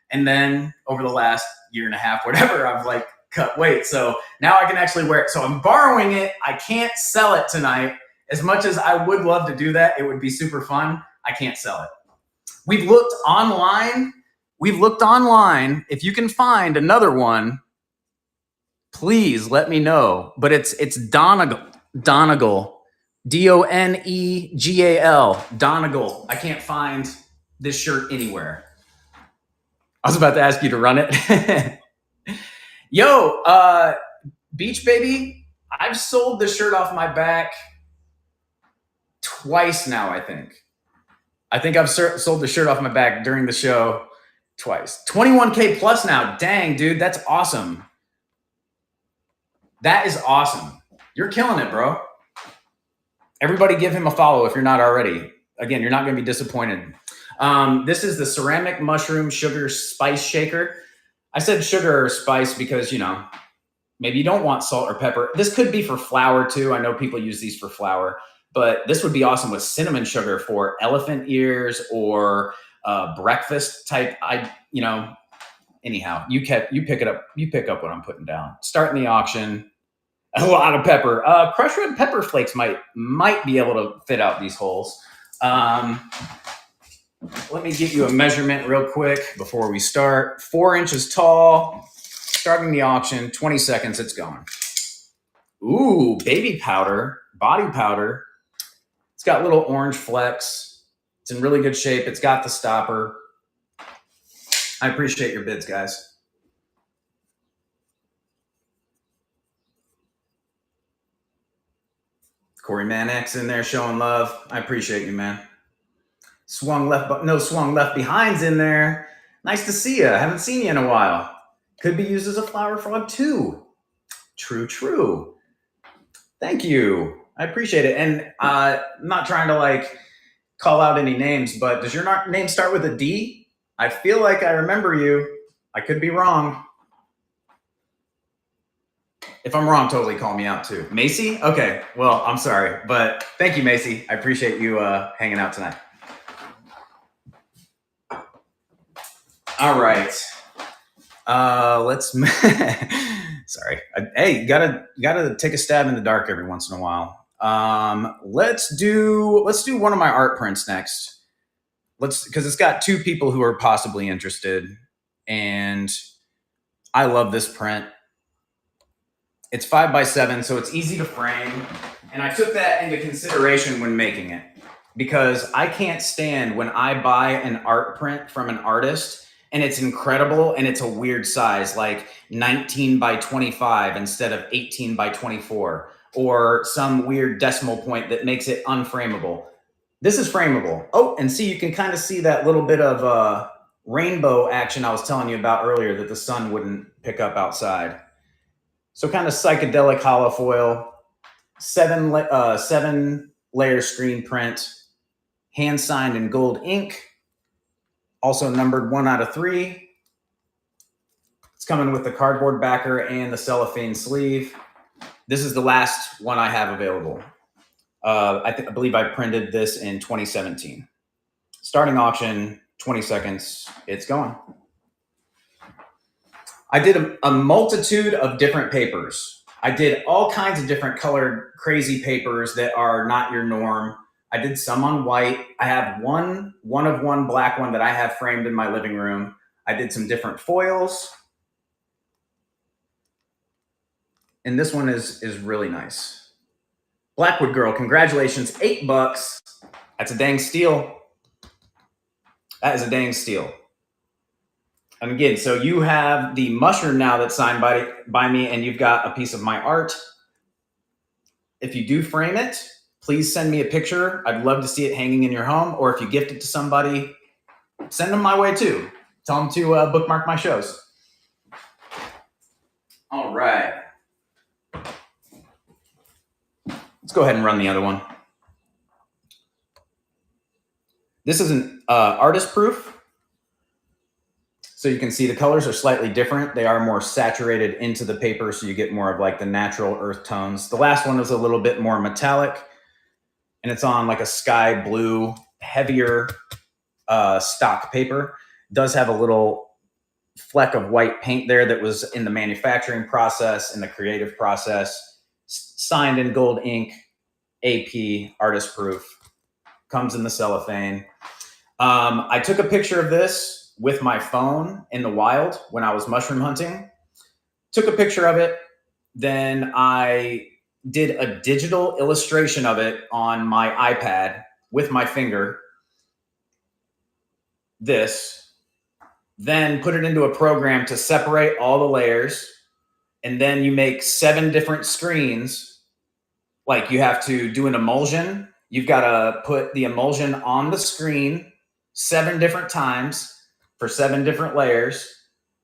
And then over the last year and a half, whatever, I've like cut weight. So now I can actually wear it. So I'm borrowing it. I can't sell it tonight. As much as I would love to do that, it would be super fun. I can't sell it. We've looked online. If you can find another one, please let me know. But it's Donegal, Donegal, Donegal. I can't find this shirt anywhere. I was about to ask you to run it. Yo, Beach Baby, I've sold the shirt off my back twice now, I think. I've sold the shirt off my back during the show twice. 21K plus now. Dang, dude, that's awesome. That is awesome. You're killing it, bro. Everybody give him a follow if you're not already. Again, you're not going to be disappointed. This is the ceramic mushroom sugar spice shaker. I said sugar or spice because, maybe you don't want salt or pepper. This could be for flour too. I know people use these for flour, but this would be awesome with cinnamon sugar for elephant ears or breakfast type. Anyhow, you pick it up. You pick up what I'm putting down. Starting the auction. A lot of pepper. Crushed red pepper flakes might be able to fit out these holes. Let me get you a measurement real quick before we start. 4 inches tall. Starting the auction. 20 seconds. It's going. Ooh, baby powder, body powder. It's got little orange flecks. It's in really good shape. It's got the stopper. I appreciate your bids, guys. Corey Manx in there showing love. I appreciate you, man. Swung left behind's in there. Nice to see you. I haven't seen you in a while. Could be used as a flower frog too. True. Thank you. I appreciate it. And I'm not trying to call out any names, but does your name start with a D? I feel like I remember you. I could be wrong. If I'm wrong, totally call me out too. Macy? Okay. Well, I'm sorry, but thank you, Macy. I appreciate you hanging out tonight. All right. Let's. Sorry. Hey, gotta take a stab in the dark every once in a while. Let's do one of my art prints next. Because it's got 2 people who are possibly interested, and I love this print. It's 5x7, so it's easy to frame, and I took that into consideration when making it because I can't stand when I buy an art print from an artist and it's incredible and it's a weird size, like 19 by 25 instead of 18 by 24, or some weird decimal point that makes it unframeable. This is frameable. Oh, and see, you can kind of see that little bit of rainbow action I was telling you about earlier that the sun wouldn't pick up outside. So kind of psychedelic hollow foil, 7 layer screen print, hand signed in gold ink, also numbered 1 out of 3. It's coming with the cardboard backer and the cellophane sleeve. This is the last one I have available. I believe I printed this in 2017. Starting auction, 20 seconds, it's going. I did a multitude of different papers. I did all kinds of different colored crazy papers that are not your norm. I did some on white. I have one of one black one that I have framed in my living room. I did some different foils. And this one is really nice. Blackwood Girl, congratulations, $8. That's a dang steal. That is a dang steal. And again, so you have the mushroom now that's signed by me, and you've got a piece of my art. If you do frame it, please send me a picture. I'd love to see it hanging in your home, or if you gift it to somebody, send them my way too. Tell them to bookmark my shows. All right. Let's go ahead and run the other one. This is an artist proof. So you can see the colors are slightly different. They are more saturated into the paper, so you get more of like the natural earth tones. The last one is a little bit more metallic, and it's on like a sky blue, heavier stock paper. It does have a little fleck of white paint there that was in the manufacturing process, in the creative process. Signed in gold ink, AP, artist proof. Comes in the cellophane. I took a picture of this with my phone in the wild when I was mushroom hunting. Took a picture of it. Then I did a digital illustration of it on my iPad with my finger. This. Then put it into a program to separate all the layers. And then you make 7 different screens. Like you have to do an emulsion. You've got to put the emulsion on the screen 7 different times for 7 different layers.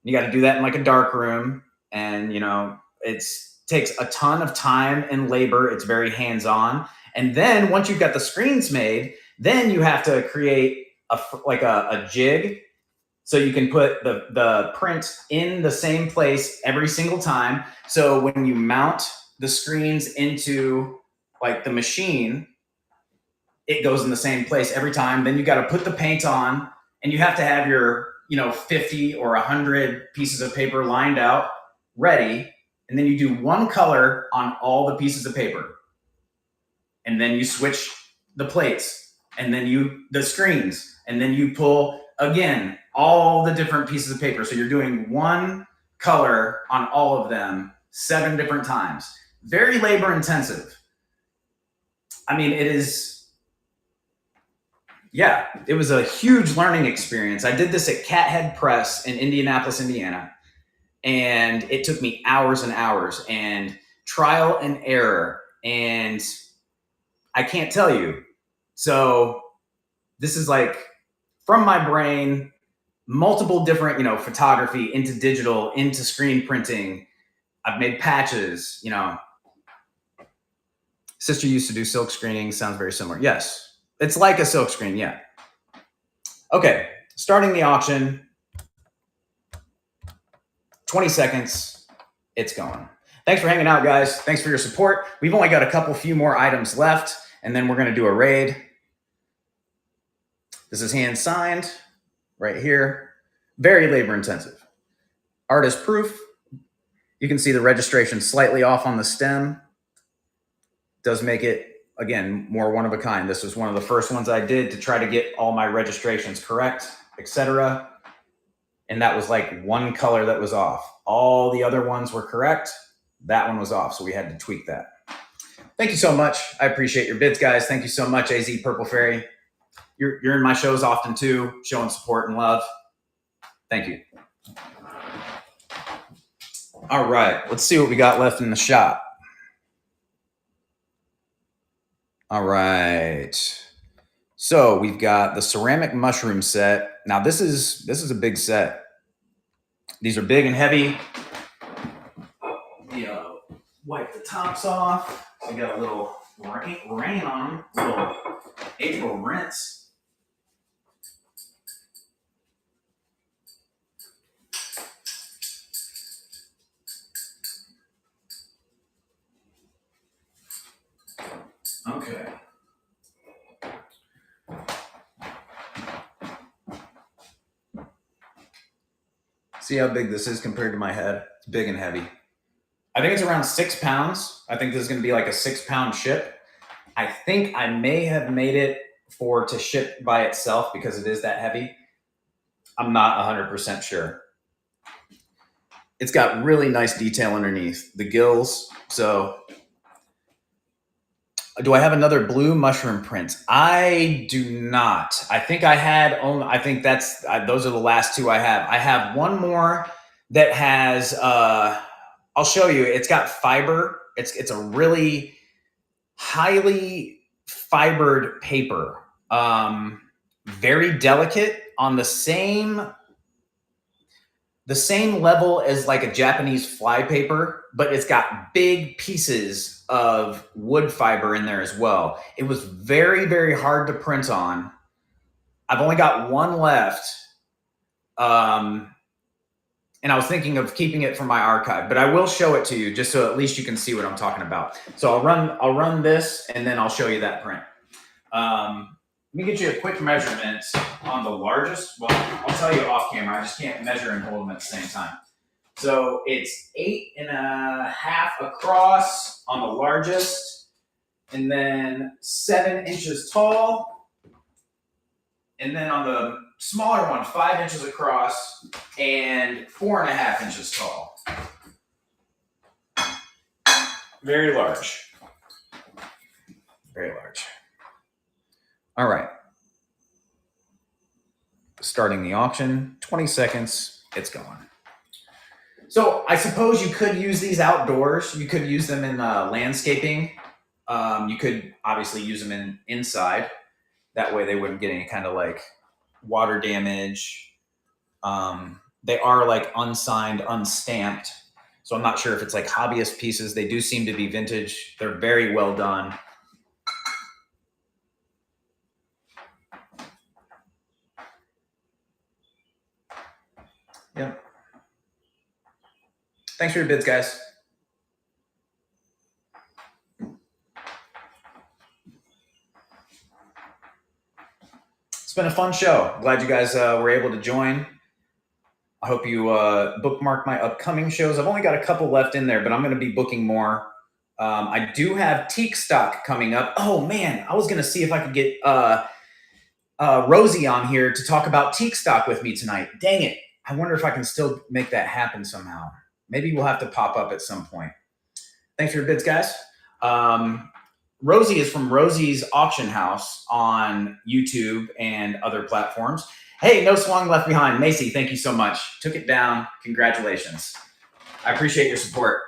You got to do that in like a dark room. And, you know, it takes a ton of time and labor. It's very hands-on. And then once you've got the screens made, then you have to create a jig. So you can put the print in the same place every single time. So when you mount the screens into like the machine, it goes in the same place every time. Then you got to put the paint on, and you have to have your, 50 or 100 pieces of paper lined out, ready. And then you do one color on all the pieces of paper. And then you switch the plates, and then the screens, and then you pull again all the different pieces of paper. So you're doing one color on all of them 7 different times. Very labor intensive. I mean, it is. Yeah, it was a huge learning experience. I did this at Cathead Press in Indianapolis, Indiana, and it took me hours and hours and trial and error, and I can't tell you. So this is like from my brain, multiple different, photography into digital, into screen printing. I've made patches, Sister used to do silk screening. Sounds very similar. Yes. It's like a silk screen, yeah. Okay, starting the auction. 20 seconds, it's going. Thanks for hanging out, guys. Thanks for your support. We've only got a few more items left, and then we're gonna do a raid. This is hand signed right here. Very labor intensive. Artist proof. You can see the registration slightly off on the stem. Does make it, again, more one of a kind. This was one of the first ones I did to try to get all my registrations correct, etc. And that was like one color that was off. All the other ones were correct. That one was off, so we had to tweak that. Thank you so much. I appreciate your bids, guys. Thank you so much, AZ Purple Fairy. You're in my shows often too, showing support and love. Thank you. All right, let's see what we got left in the shop. All right. So we've got the ceramic mushroom set. Now this is a big set. These are big and heavy. Wipe the tops off. We got a little rain on them, a little April rinse. Okay. See how big this is compared to my head? It's big and heavy. I think it's around 6 pounds. I think this is going to be like a 6-pound ship. I think I may have made it to ship by itself because it is that heavy. I'm not 100% sure. It's got really nice detail underneath the gills. So do I have another blue mushroom print? I do not. I think I had only, I think those are the last 2 I have. I have one more that has, I'll show you. It's got fiber. It's a really highly fibered paper. Very delicate on the same the same level as like a Japanese flypaper, but it's got big pieces of wood fiber in there as well. It was very, very hard to print on. I've only got one left. And I was thinking of keeping it for my archive, but I will show it to you just so at least you can see what I'm talking about. So I'll run this and then I'll show you that print. Let me get you a quick measurement on the largest. Well, I'll tell you off camera. I just can't measure and hold them at the same time. So it's 8.5 across on the largest, and then 7 inches tall. And then on the smaller one, 5 inches across and 4.5 inches tall. Very large. Very large. All right. Starting the auction, 20 seconds, it's going. So I suppose you could use these outdoors. You could use them in landscaping. You could obviously use them inside. That way they wouldn't get any kind of like water damage. They are like unsigned, unstamped. So I'm not sure if it's like hobbyist pieces. They do seem to be vintage. They're very well done. Yep. Thanks for your bids, guys. It's been a fun show. Glad you guys were able to join. I hope you bookmark my upcoming shows. I've only got a couple left in there, but I'm going to be booking more. I do have teak stock coming up. Oh, man, I was going to see if I could get Rosie on here to talk about teak stock with me tonight. Dang it. I wonder if I can still make that happen somehow. Maybe we'll have to pop up at some point. Thanks for your bids, guys. Rosie is from Rosie's Auction House on YouTube and other platforms. Hey, no swung left behind. Macy, thank you so much. Took it down. Congratulations. I appreciate your support.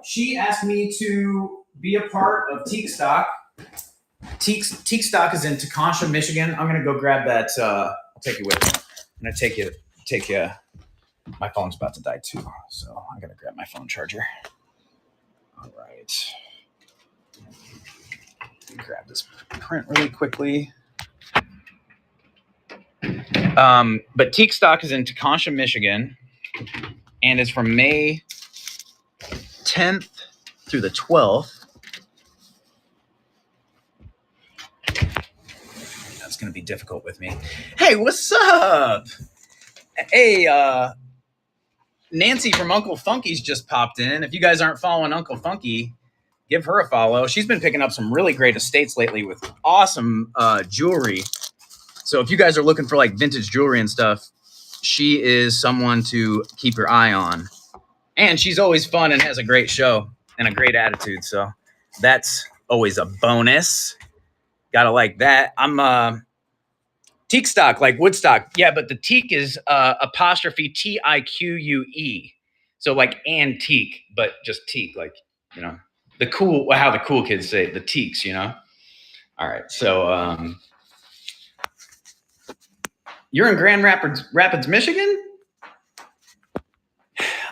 She asked me to be a part of Teak Stock. Teak Stock is in Tecumseh, Michigan. I'm going to go grab that. I'll take you with me. I'm going to take you. My phone's about to die too, so I got to grab my phone charger. All right. Grab this print really quickly. But Teak Stock is in Tecumseh, Michigan, and it's from May 10th through the 12th. That's going to be difficult with me. Hey, what's up? Hey, Nancy from Uncle Funky's just popped in. If you guys aren't following Uncle Funky, give her a follow. She's been picking up some really great estates lately with awesome jewelry. So if you guys are looking for like vintage jewelry and stuff, she is someone to keep your eye on. And she's always fun and has a great show and a great attitude. So that's always a bonus. Gotta like that. I'm teak stock, like Woodstock. Yeah, but the teak is apostrophe Tique. So like antique, but just teak, like, you know, the cool, how the cool kids say it, the teaks, you know? All right. So you're in Grand Rapids, Michigan?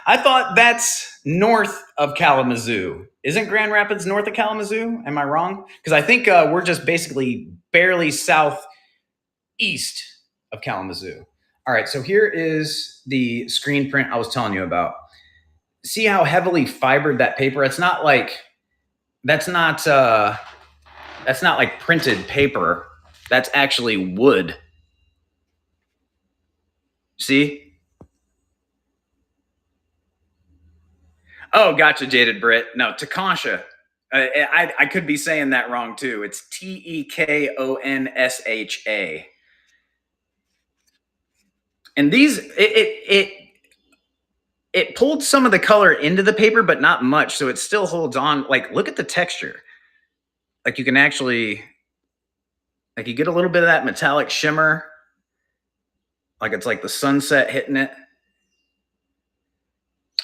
I thought that's north of Kalamazoo. Isn't Grand Rapids north of Kalamazoo? Am I wrong? Because I think we're just basically barely southeast of Kalamazoo. All right, so here is the screen print I was telling you about. See how heavily fibered that paper? It's not like that's not like printed paper. That's actually wood. See? Oh, gotcha, Jaded Brit. No, Tecumseh. I could be saying that wrong too. It's Tekonnsha. And these, it pulled some of the color into the paper, but not much. So it still holds on. Like, look at the texture. Like you can actually, like you get a little bit of that metallic shimmer. Like it's like the sunset hitting it.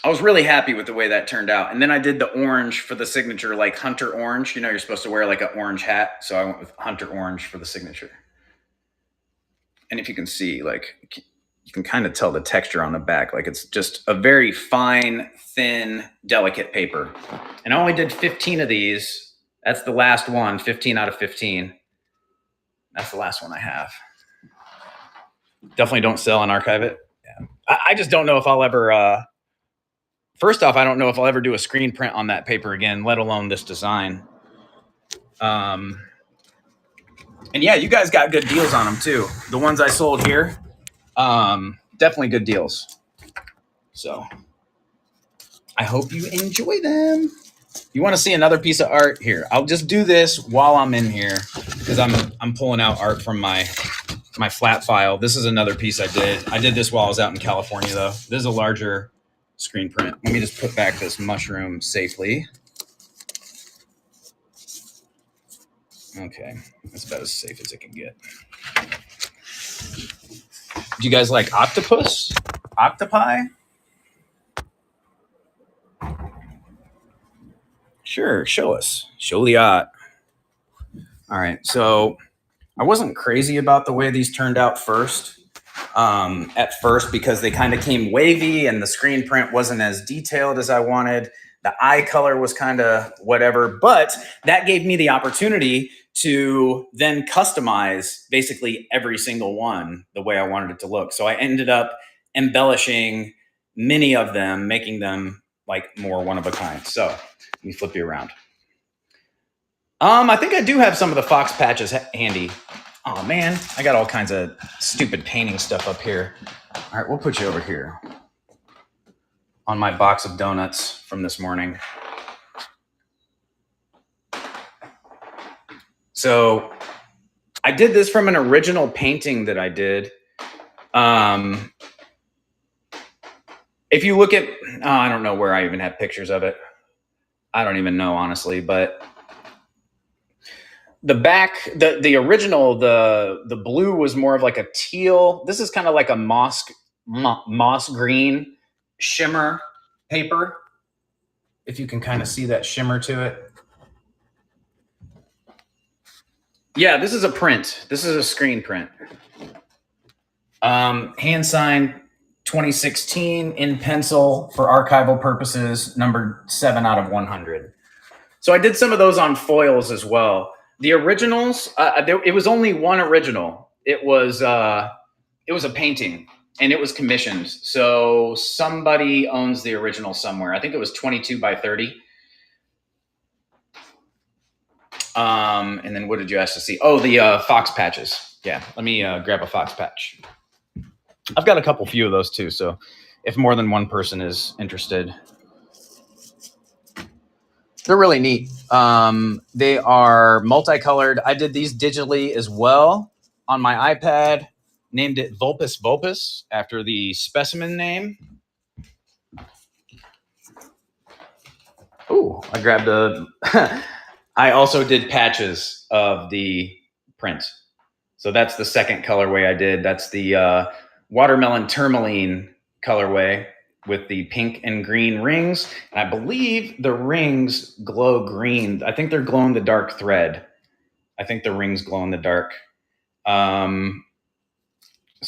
I was really happy with the way that turned out. And then I did the orange for the signature, like Hunter Orange. You know, you're supposed to wear like an orange hat. So I went with Hunter Orange for the signature. And if you can see, like, you can kind of tell the texture on the back. Like it's just a very fine, thin, delicate paper. And I only did 15 of these. That's the last one, 15 out of 15. That's the last one I have. Definitely don't sell and archive it. Yeah. I just don't know if I'll ever, first off, I don't know if I'll ever do a screen print on that paper again, let alone this design. And yeah, you guys got good deals on them too. The ones I sold here, definitely good deals. So I hope you enjoy them. You want to see another piece of art here? I'll just do this while I'm in here because I'm pulling out art from my flat file. This is another piece I did. I did this while I was out in California though. This is a larger screen print. Let me just put back this mushroom safely. Okay, that's about as safe as it can get. Do you guys like octopus? Octopi? Sure, show us. Show the art. All right, so I wasn't crazy about the way these turned out at first because they kind of came wavy and the screen print wasn't as detailed as I wanted. The eye color was kind of whatever, but that gave me the opportunity to then customize basically every single one the way I wanted it to look. So I ended up embellishing many of them, making them like more one of a kind. So let me flip you around. I think I do have some of the fox patches handy. Oh man, I got all kinds of stupid painting stuff up here. All right, we'll put you over here on my box of donuts from this morning. So I did this from an original painting that I did. If you look at, I don't know where I even have pictures of it. I don't even know, honestly, but the back, the original, the blue was more of like a teal. This is kind of like a moss green shimmer paper. If you can kind of see that shimmer to it. Yeah, this is a print. This is a screen print. Hand signed 2016 in pencil for archival purposes, numbered 7 out of 100. So I did some of those on foils as well. The originals, it was only one original. It was a painting and it was commissioned. So somebody owns the original somewhere. I think it was 22 by 30. And then what did you ask to see? Oh, the fox patches. Yeah, let me grab a fox patch. I've got a few of those too. So if more than one person is interested, they're really neat. They are multicolored. I did these digitally as well on my iPad, named it Vulpus after the specimen name. Ooh, I grabbed I also did patches of the print. So that's the second colorway I did. That's the watermelon tourmaline colorway with the pink and green rings. And I believe the rings glow green. I think they're glow in the dark thread. I think the rings glow in the dark. So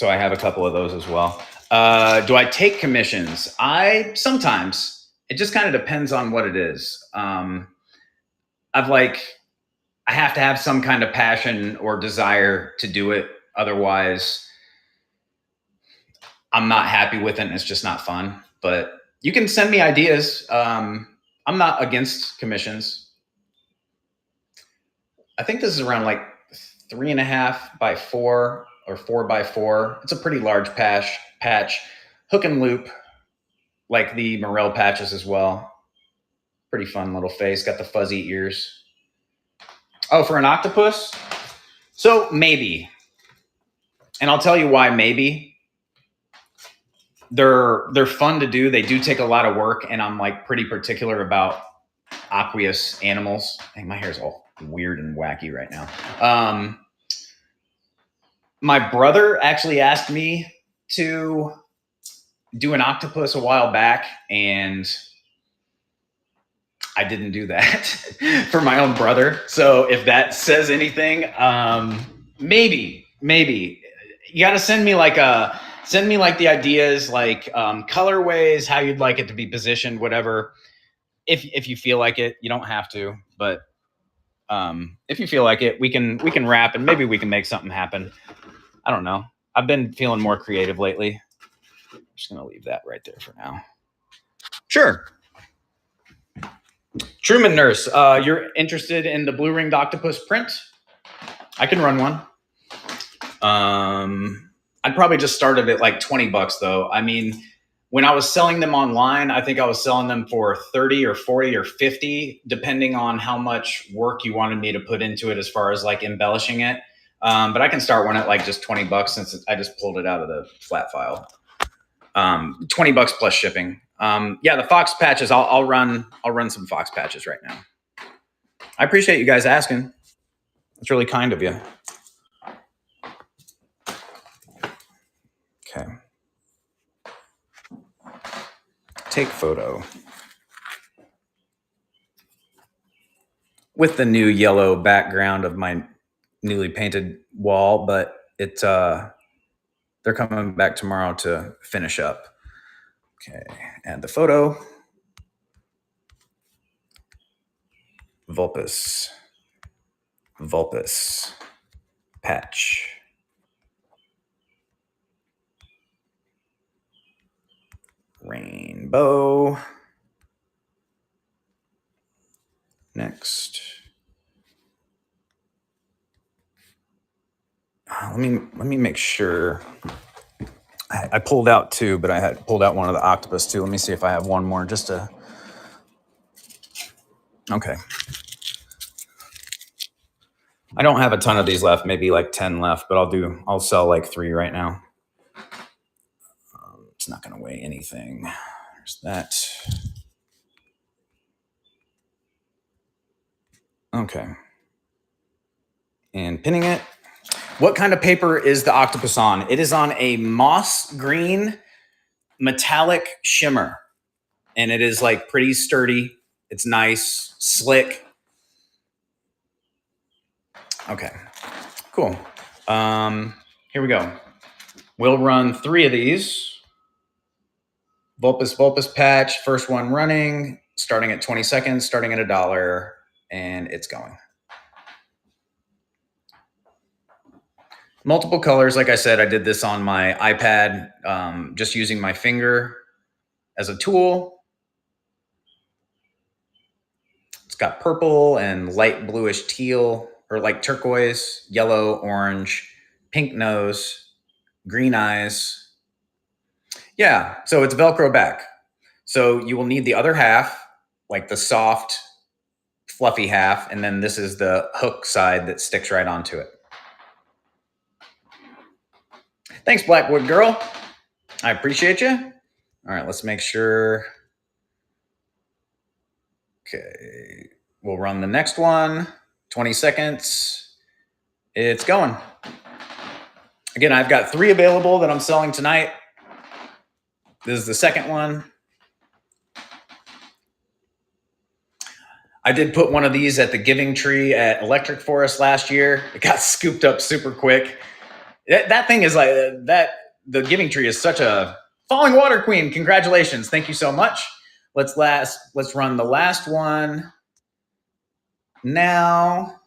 I have a couple of those as well. Do I take commissions? Sometimes. It just kind of depends on what it is. I have to have some kind of passion or desire to do it. Otherwise, I'm not happy with it and it's just not fun. But you can send me ideas. I'm not against commissions. I think this is around like 3.5 by 4 or 4 by 4. It's a pretty large patch. Hook and loop, like the Morel patches as well. Pretty fun little face. Got the fuzzy ears. Oh, for an octopus? So maybe. And I'll tell you why maybe. They're fun to do. They do take a lot of work, and I'm like pretty particular about aqueous animals. Hey, my hair's all weird and wacky right now. My brother actually asked me to do an octopus a while back, and I didn't do that for my own brother. So if that says anything, maybe you got to send me like Send me like the ideas, like colorways, how you'd like it to be positioned, whatever. If you feel like it, you don't have to, but if you feel like it, we can wrap and maybe we can make something happen. I don't know. I've been feeling more creative lately. I'm just gonna leave that right there for now. Sure. Truman Nurse, you're interested in the blue ringed octopus print? I can run one. I'd probably just started at like $20 though. I mean, when I was selling them online, I think I was selling them for 30 or 40 or 50, depending on how much work you wanted me to put into it as far as like embellishing it. But I can start one at like just $20 since I just pulled it out of the flat file. $20 plus shipping. Yeah, the fox patches. I'll run some fox patches right now. I appreciate you guys asking. It's really kind of you. Okay. Take photo with the new yellow background of my newly painted wall, but it's they're coming back tomorrow to finish up. Okay, add the photo. Vulpus. Vulpus. Patch. Rainbow. Next. Let me make sure. I pulled out two, but I had pulled out one of the octopus too. Let me see if I have one more just to. Okay. I don't have a ton of these left, maybe like 10 left, but I'll sell like 3 right now. It's not going to weigh anything. There's that. Okay. And pinning it. What kind of paper is the octopus on? It is on a moss green metallic shimmer. And it is like pretty sturdy. It's nice, slick. Okay, cool. Here we go. We'll run 3 of these. Vulpus patch, first one running, starting at 20 seconds, starting at $1, and it's going. Multiple colors. Like I said, I did this on my iPad, just using my finger as a tool. It's got purple and light bluish teal, or like turquoise, yellow, orange, pink nose, green eyes. Yeah, so it's Velcro back. So you will need the other half, like the soft, fluffy half, and then this is the hook side that sticks right onto it. Thanks, Blackwood Girl. I appreciate you. All right, let's make sure. Okay, we'll run the next one. 20 seconds. It's going. Again, I've got 3 available that I'm selling tonight. This is the second one. I did put one of these at the Giving Tree at Electric Forest last year. It got scooped up super quick. That thing is like that. The Giving Tree is such a falling water queen. Congratulations. Thank you so much. Let's run the last one now.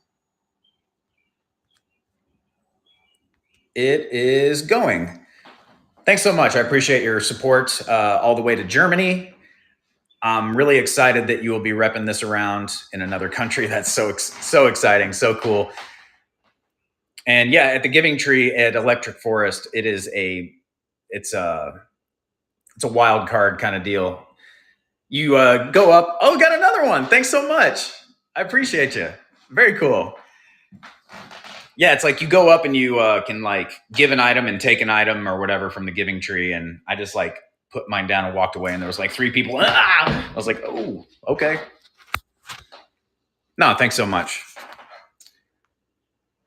It is going. Thanks so much. I appreciate your support all the way to Germany. I'm really excited that you will be repping this around in another country. That's so exciting, so cool. And yeah, at the Giving Tree at Electric Forest, it's a wild card kind of deal. You go up. Oh, got another one. Thanks so much. I appreciate you. Very cool. Yeah, it's like you go up and you can like give an item and take an item or whatever from the Giving Tree. And I just like put mine down and walked away, and there was like 3 people. I was like, oh, okay. No, thanks so much.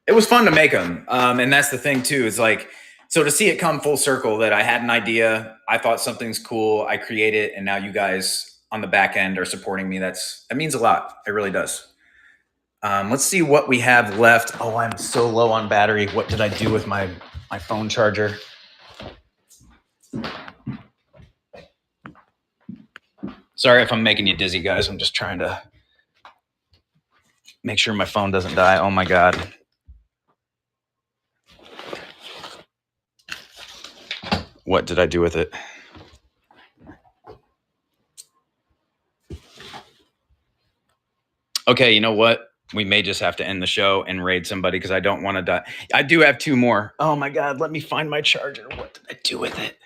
It was fun to make them. And that's the thing too, is like, so to see it come full circle that I had an idea, I thought something's cool, I create it, and now you guys on the back end are supporting me. That means a lot. It really does. Let's see what we have left. Oh, I'm so low on battery. What did I do with my phone charger? Sorry if I'm making you dizzy, guys. I'm just trying to make sure my phone doesn't die. Oh my God. What did I do with it? Okay, you know what? We may just have to end the show and raid somebody because I don't want to die. I do have 2 more. Oh my God, let me find my charger. What did I do with it?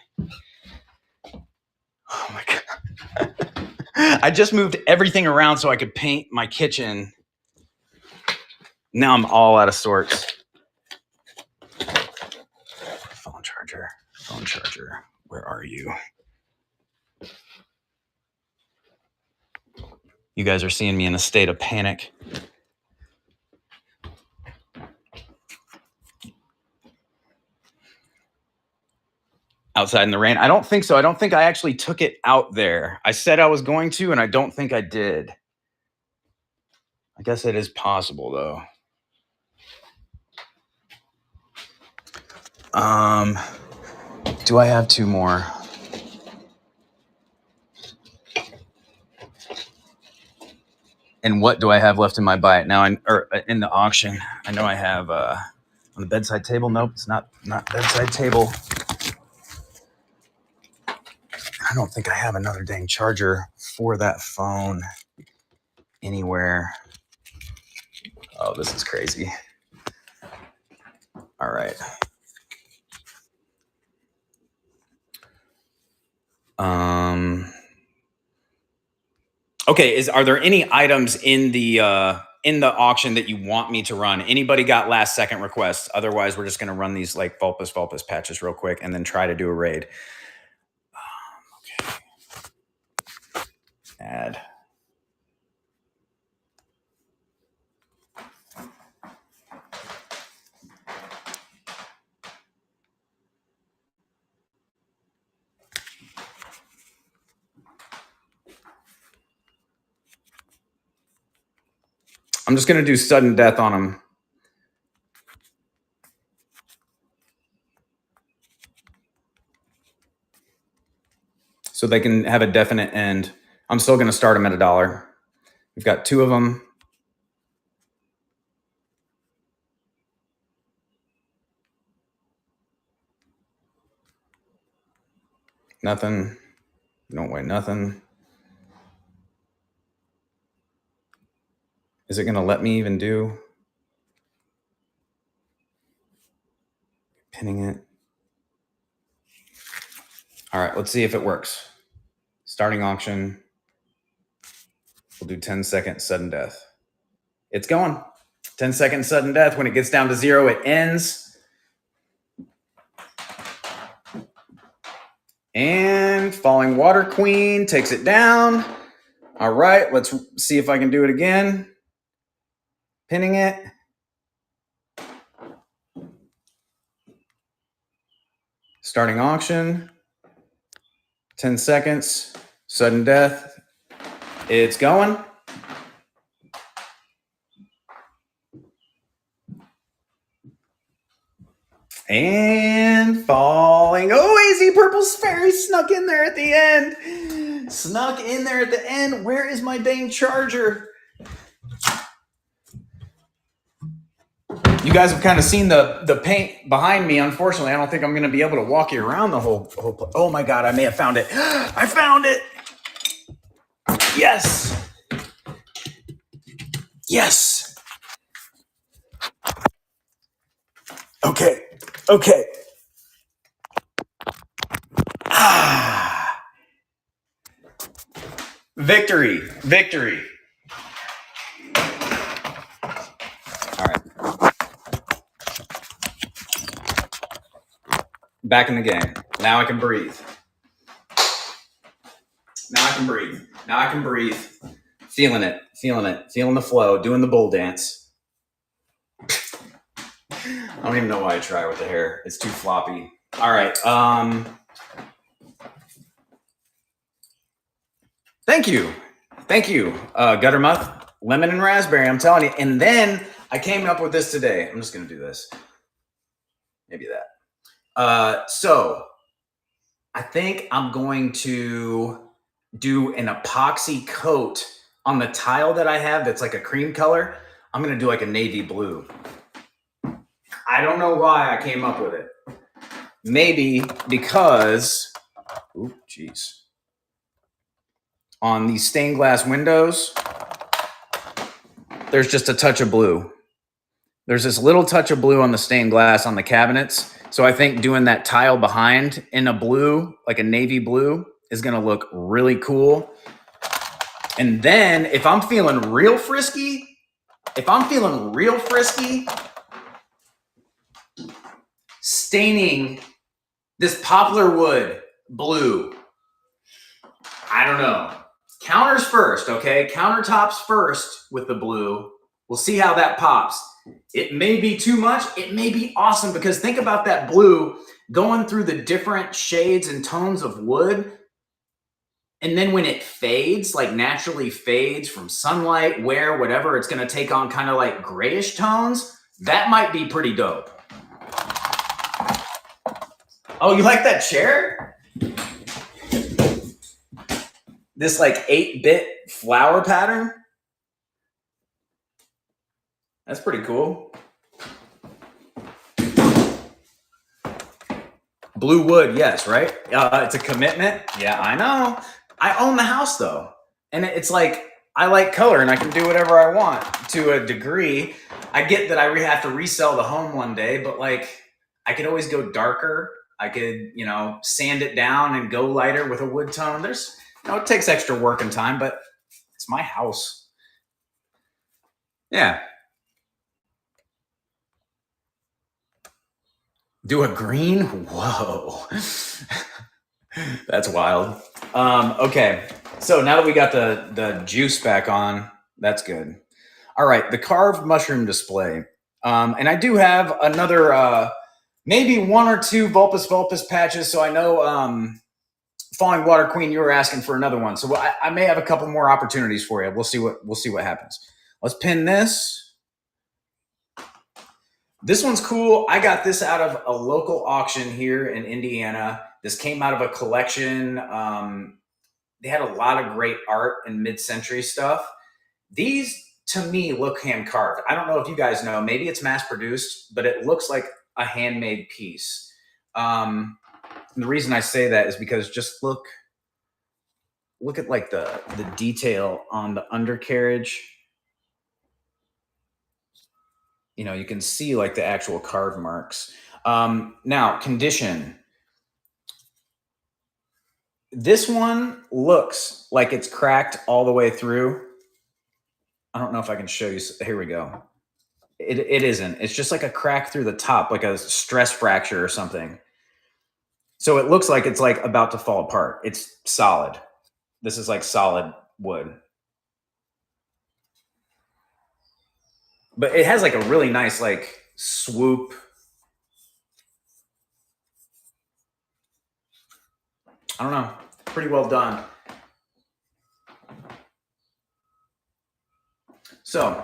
Oh my God. I just moved everything around so I could paint my kitchen. Now I'm all out of sorts. Phone charger. Where are you? You guys are seeing me in a state of panic. Outside in the rain? I don't think so. I don't think I actually took it out there. I said I was going to, and I don't think I did. I guess it is possible, though. Do I have 2 more? And what do I have left in my buy it now? Or in the auction? I know I have on the bedside table. Nope, it's not bedside table. I don't think I have another dang charger for that phone anywhere. Oh, this is crazy. All right. Okay, are there any items in the auction that you want me to run? Anybody got last second requests? Otherwise, we're just going to run these like Vulpus patches real quick and then try to do a raid. Okay. Add. I'm just going to do sudden death on them. So they can have a definite end. I'm still going to start them at $1. We've got 2 of them. Nothing. Don't weigh nothing. Is it going to let me even do pinning it? All right, let's see if it works. Starting auction. We'll do 10-second sudden death. It's going. 10-second sudden death. When it gets down to 0, it ends. And Falling Water Queen takes it down. All right, let's see if I can do it again. Pinning it. Starting auction. 10 seconds. Sudden death. It's going. And falling. Oh, AZ Purple's Fairy snuck in there at the end. Snuck in there at the end. Where is my dang charger? You guys have kind of seen the paint behind me. Unfortunately, I don't think I'm going to be able to walk you around the whole place. Oh my God, I may have found it. I found it. Yes. Yes. Okay. Ah. Victory. All right. Back in the game. Now I can breathe. Now I can breathe. Feeling it. Feeling the flow. Doing the bull dance. I don't even know why I try with the hair. It's too floppy. All right. Thank you. Guttermuth, lemon and raspberry. I'm telling you. And then I came up with this today. I'm just going to do this. Maybe that. So I think I'm going to do an epoxy coat on the tile that I have that's like a cream color. I'm going to do like a navy blue. I don't know why I came up with it. Maybe because, oh, geez. On these stained glass windows, there's just a touch of blue. There's this little touch of blue on the stained glass on the cabinets. So I think doing that tile behind in a blue, like a navy blue, is going to look really cool. And then if I'm feeling real frisky, staining this poplar wood blue. I don't know. Counters first, okay? Countertops first with the blue. We'll see how that pops. It may be too much. It may be awesome, because think about that blue going through the different shades and tones of wood. And then when it fades, like naturally fades from sunlight, wear, whatever, it's going to take on kind of like grayish tones. That might be pretty dope. Oh, you like that chair? This like 8-bit flower pattern? That's pretty cool. Blue wood, yes, right? It's a commitment. Yeah, I know. I own the house though. And it's like, I like color and I can do whatever I want to a degree. I get that I have to resell the home one day, but like I could always go darker. I could, sand it down and go lighter with a wood tone. There's, it takes extra work and time, but it's my house. Yeah. Do a green? Whoa. That's wild. Okay. So now that we got the juice back on, that's good. All right. The carved mushroom display. And I do have another, maybe 1 or 2 Vulpus patches. So I know, Falling Water Queen, you were asking for another one. So I may have a couple more opportunities for you. We'll see what happens. Let's pin this. This one's cool. I got this out of a local auction here in Indiana. This came out of a collection. They had a lot of great art and mid-century stuff. These, to me, look hand-carved. I don't know if you guys know. Maybe it's mass-produced, but it looks like a handmade piece. And the reason I say that is because just look at like the detail on the undercarriage. You can see like the actual carve marks. Now, condition. This one looks like it's cracked all the way through. I don't know if I can show you. Here we go. It isn't. It's just like a crack through the top, like a stress fracture or something. So it looks like it's like about to fall apart. It's solid. This is like solid wood. But it has like a really nice like swoop. I don't know. Pretty well done. So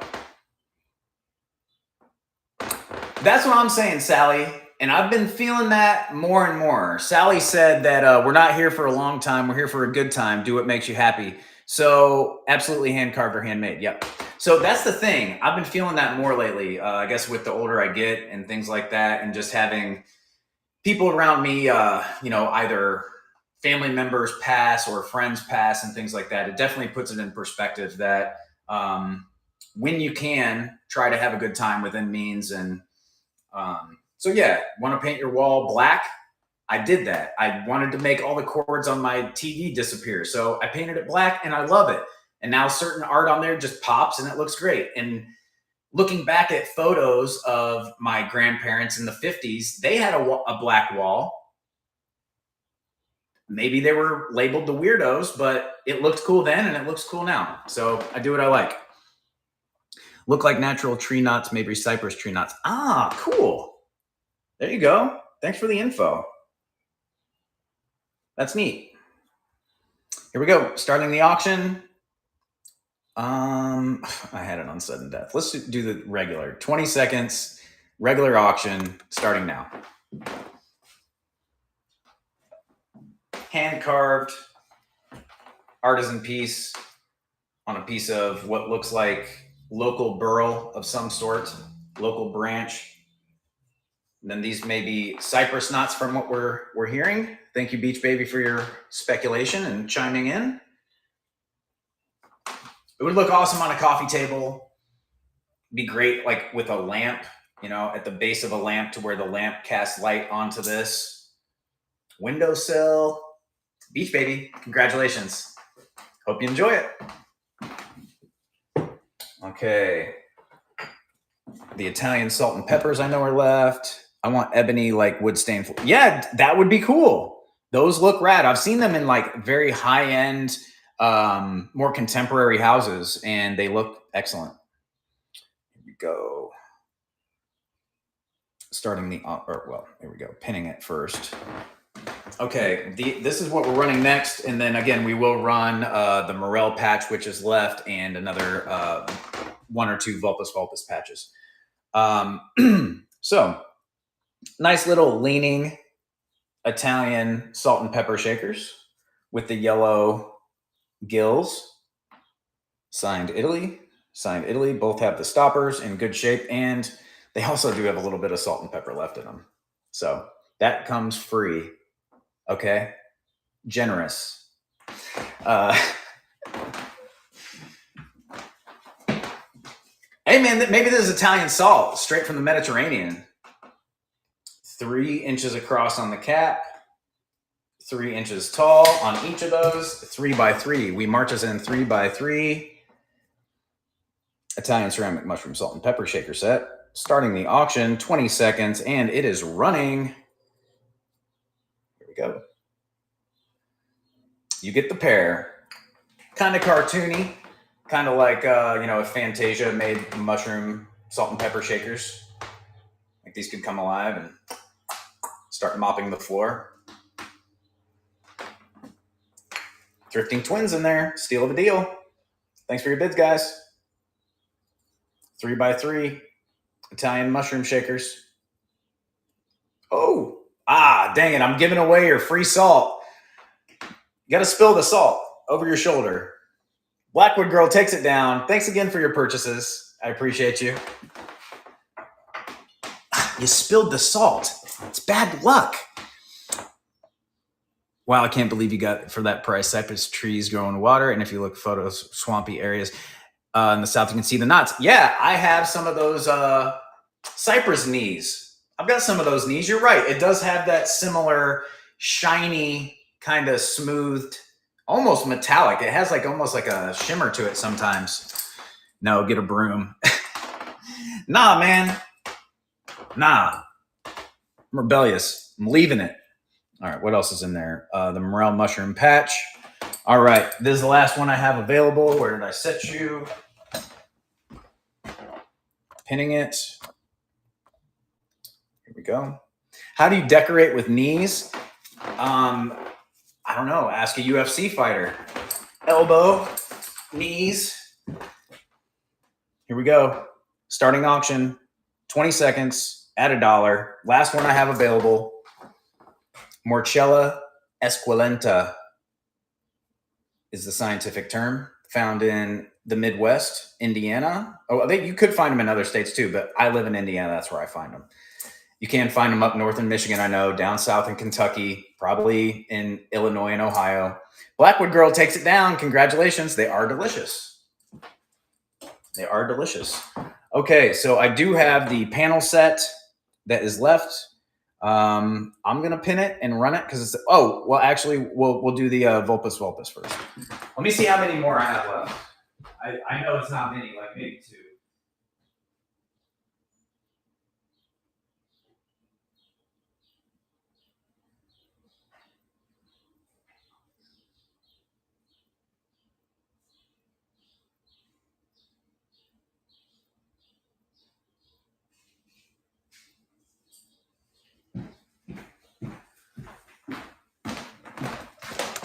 that's what I'm saying, Sally. And I've been feeling that more and more. Sally said that we're not here for a long time. We're here for a good time. Do what makes you happy. So absolutely hand carved or handmade. Yep. So that's the thing. I've been feeling that more lately. I guess with the older I get and things like that, and just having people around me, either family members pass or friends pass and things like that. It definitely puts it in perspective that when you can, try to have a good time within means. And so yeah, want to paint your wall black? I did that. I wanted to make all the cords on my TV disappear. So I painted it black and I love it. And now certain art on there just pops and it looks great. And looking back at photos of my grandparents in the 50s, they had a black wall. Maybe they were labeled the weirdos, but it looked cool then and it looks cool now. So I do what I like. Look like natural tree nuts, maybe cypress tree nuts. Ah, cool. There you go. Thanks for the info. That's neat. Here we go. Starting the auction. I had it on sudden death. Let's do the regular. 20 seconds, regular auction, starting now. Hand carved artisan piece on a piece of what looks like local burl of some sort, local branch. And then these may be cypress knots from what we're hearing. Thank you, Beach Baby, for your speculation and chiming in. It would look awesome on a coffee table. Be great like with a lamp, you know, at the base of a lamp to where the lamp casts light onto this. Windowsill. Beach Baby, congratulations. Hope you enjoy it. Okay. The Italian salt and peppers I know are left. I want ebony like wood stained. Yeah, that would be cool. Those look rad. I've seen them in like very high end, more contemporary houses, and they look excellent. Here we go. Starting the, here we go. Pinning it first. Okay, this is what we're running next, and then again we will run the Morel patch, which is left, and another one or two Vulpus patches. So nice little leaning Italian salt and pepper shakers with the yellow gills. Signed Italy. Both have the stoppers in good shape, and they also do have a little bit of salt and pepper left in them. So that comes free. Okay. Generous. Hey man, maybe this is Italian salt straight from the Mediterranean. 3 inches across on the cap, 3 inches tall on each of those, 3 by 3. We march us in 3 by 3. Italian ceramic mushroom salt and pepper shaker set. Starting the auction, 20 seconds, and it is running. Here we go. You get the pair. Kind of cartoony. Kind of like, if Fantasia made mushroom salt and pepper shakers. Like these could come alive and start mopping the floor. Thrifting twins in there. Steal of a deal. Thanks for your bids, guys. 3 by 3 Italian mushroom shakers. Oh, dang it. I'm giving away your free salt. You got to spill the salt over your shoulder. Blackwood Girl takes it down. Thanks again for your purchases. I appreciate you. You spilled the salt. It's bad luck. Wow, I can't believe you got for that price. Cypress trees grow in water. And if you look photos, swampy areas in the south, you can see the knots. Yeah, I have some of those cypress knees. I've got some of those knees. You're right. It does have that similar shiny, kind of smoothed, almost metallic. It has like almost like a shimmer to it sometimes. No, get a broom. Nah, man. Nah. I'm rebellious. I'm leaving it. All right, what else is in there? The Morel mushroom patch. All right, this is the last one I have available. Where did I set you? Pinning it. Here we go. How do you decorate with knees? I don't know. Ask a UFC fighter. Elbow, knees. Here we go. Starting auction. 20 seconds at $1. Last one I have available. Morchella esculenta is the scientific term. Found in the Midwest, Indiana. Oh, you could find them in other states too, but I live in Indiana. That's where I find them. You can find them up north in Michigan, I know, down south in Kentucky, probably in Illinois and Ohio. Blackwood Girl takes it down. Congratulations. They are delicious. They are delicious. Okay, so I do have the panel set that is left. I'm going to pin it and run it because it's, actually, we'll do the Vulpus first. Let me see how many more I have left. I know it's not many, like maybe 2.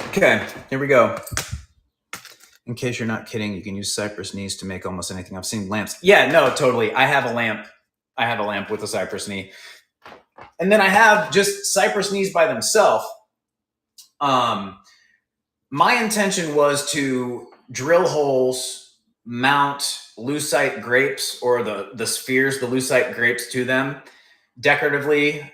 Okay, here we go. In case you're not kidding, you can use cypress knees to make almost anything. I've seen lamps. Yeah, no, totally. I have a lamp. I have a lamp with a cypress knee. And then I have just cypress knees by themselves. My intention was to drill holes, mount lucite grapes or the spheres, the lucite grapes to them decoratively.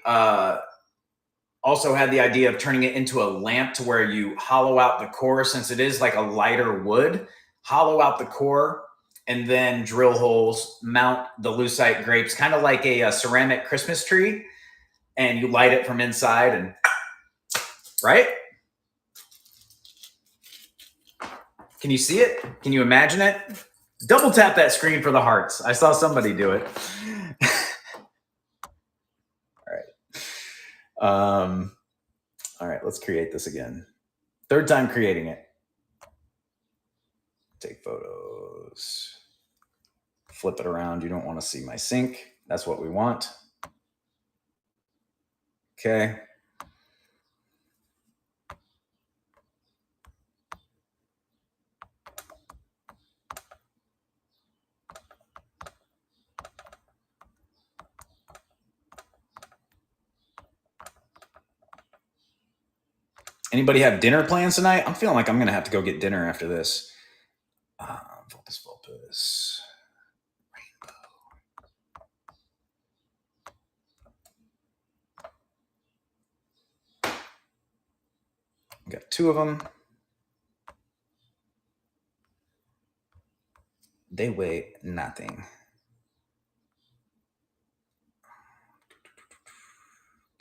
Also had the idea of turning it into a lamp to where you hollow out the core, since it is like a lighter wood, hollow out the core and then drill holes, mount the lucite grapes, kind of like a ceramic Christmas tree, and you light it from inside and right? Can you see it? Can you imagine it? Double tap that screen for the hearts. I saw somebody do it. All right, let's create this again. Third time creating it. Take photos. Flip it around. You don't want to see my sink. That's what we want. Okay. Anybody have dinner plans tonight? I'm feeling like I'm going to have to go get dinner after this. Vulpus. Rainbow. We got two of them. They weigh nothing.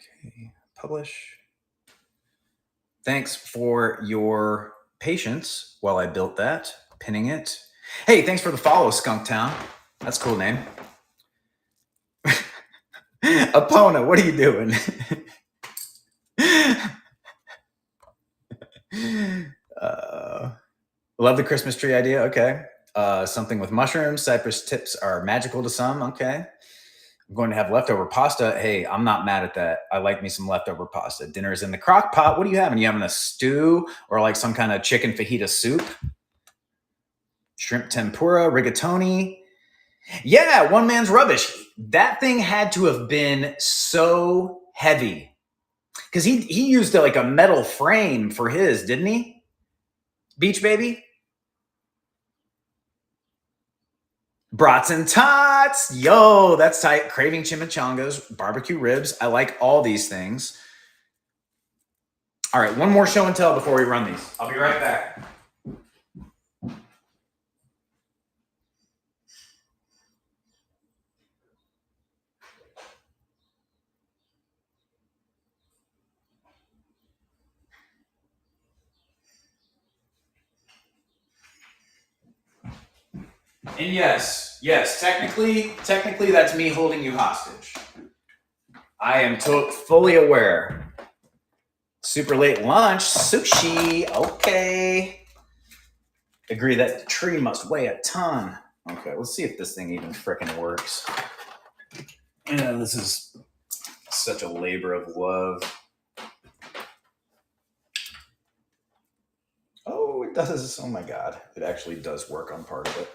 Okay, publish. Thanks for your patience while I built that, pinning it. Hey, thanks for the follow, Skunktown. That's a cool name. Apona, what are you doing? Love the Christmas tree idea. Okay. Something with mushrooms. Cypress tips are magical to some. Okay. I'm going to have leftover pasta. Hey, I'm not mad at that. I like me some leftover pasta. Dinner's in the crock pot. What are you having? You having a stew or like some kind of chicken fajita soup? Shrimp tempura, rigatoni. Yeah, one man's rubbish. That thing had to have been so heavy because he used like a metal frame for his, didn't he? Beach Baby? Brats and tots. Yo, that's tight. Craving chimichangas, barbecue ribs. I like all these things. All right, one more show and tell before we run these. I'll be right back. And yes, technically that's me holding you hostage. I am fully aware. Super late lunch, sushi, okay. Agree that the tree must weigh a ton. Okay, let's see if this thing even frickin' works. Yeah, this is such a labor of love. Oh, it does. Oh my God. It actually does work on part of it.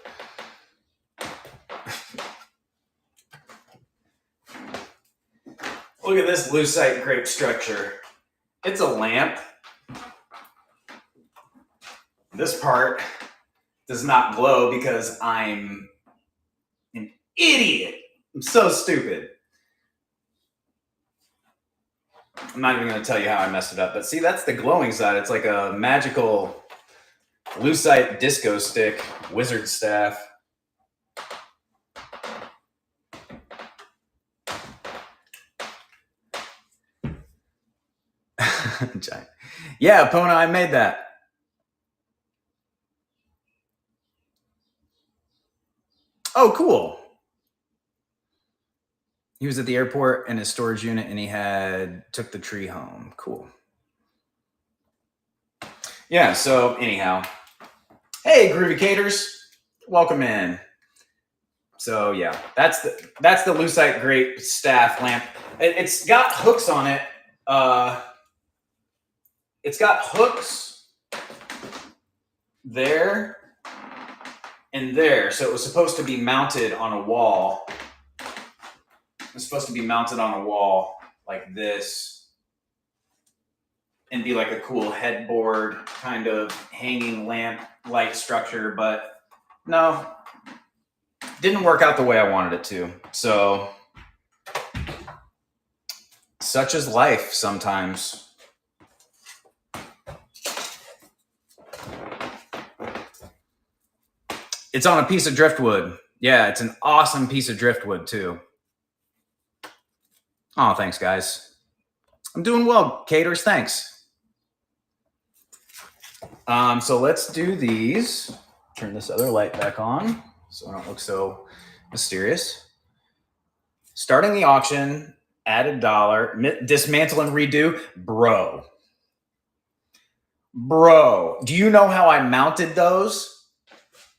Look at this lucite grape structure. It's a lamp. This part does not glow because I'm an idiot. I'm so stupid. I'm not even going to tell you how I messed it up, but see, that's the glowing side. It's like a magical lucite disco stick, wizard staff. Yeah, Pona, I made that. Oh, cool. He was at the airport in his storage unit and he took the tree home. Cool. Yeah, so anyhow. Hey, Groovy Caters. Welcome in. So yeah, that's the lucite grape staff lamp. It's got hooks on it. It's got hooks there and there. So it was supposed to be mounted on a wall. It's supposed to be mounted on a wall like this. and be like a cool headboard kind of hanging lamp light structure, but no, didn't work out the way I wanted it to. So such is life sometimes. It's on a piece of driftwood. Yeah, it's an awesome piece of driftwood too. Oh, thanks, guys. I'm doing well, Caters. Thanks. So let's do these. Turn this other light back on so I don't look so mysterious. Starting the auction at $1. Dismantle and redo. Bro, do you know how I mounted those?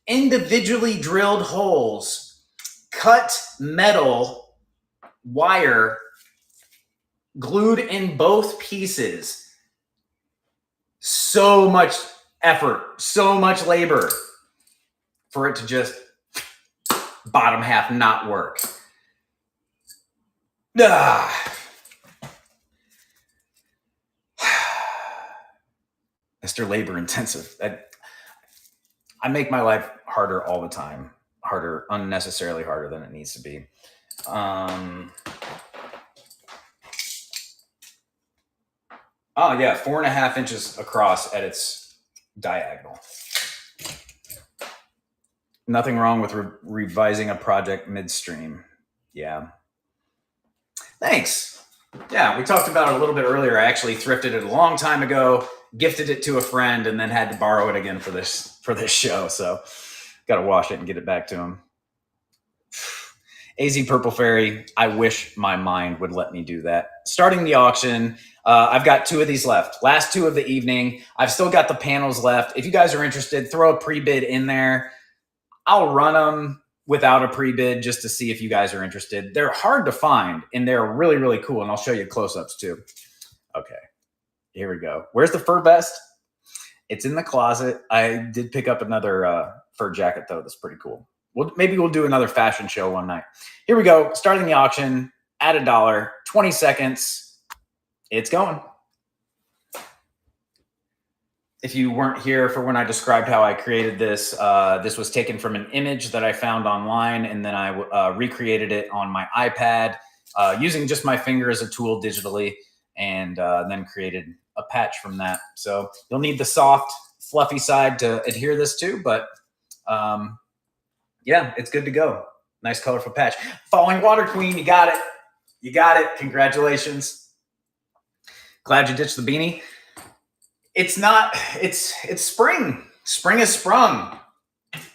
Individually drilled holes, cut metal wire, glued in both pieces. So much effort, so much labor for it to just bottom half not work. Mr. Labor Intensive. I make my life harder all the time. Harder, unnecessarily harder than it needs to be. Oh yeah, 4.5 inches across at its diagonal. Nothing wrong with revising a project midstream. Yeah. Thanks. Yeah, we talked about it a little bit earlier. I actually thrifted it a long time ago, gifted it to a friend, and then had to borrow it again for this show. So got to wash it and get it back to him. AZ Purple Fairy, I wish my mind would let me do that. Starting the auction, I've got 2 of these left. Last 2 of the evening. I've still got the panels left. If you guys are interested, throw a pre-bid in there. I'll run them without a pre-bid just to see if you guys are interested. They're hard to find, and they're really, really cool, and I'll show you close-ups too. Okay, here we go. Where's the fur vest? It's in the closet. I did pick up another fur jacket, though. That's pretty cool. Maybe we'll do another fashion show one night. Here we go. Starting the auction at $1. 20 seconds. It's going. If you weren't here for when I described how I created this, this was taken from an image that I found online, and then I recreated it on my iPad using just my finger as a tool digitally, and then created a patch from that. So you'll need the soft, fluffy side to adhere this to, but yeah, it's good to go. Nice colorful patch. Falling Water Queen, you got it. You got it. Congratulations. Glad you ditched the beanie. It's not, it's spring. Spring has sprung.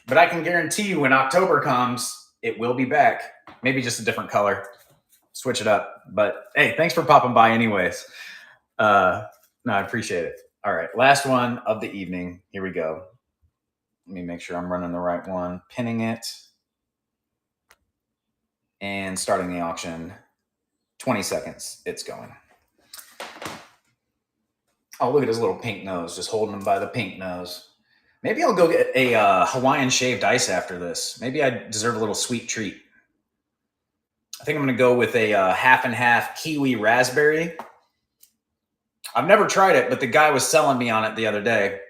But I can guarantee you when October comes, it will be back. Maybe just a different color. Switch it up. But hey, thanks for popping by anyways. No, I appreciate it. All right, last one of the evening. Here we go. Let me make sure I'm running the right one. Pinning it. And starting the auction. 20 seconds. It's going. Oh, look at his little pink nose. Just holding him by the pink nose. Maybe I'll go get a Hawaiian shaved ice after this. Maybe I deserve a little sweet treat. I think I'm going to go with a half and half kiwi raspberry. I've never tried it, but the guy was selling me on it the other day.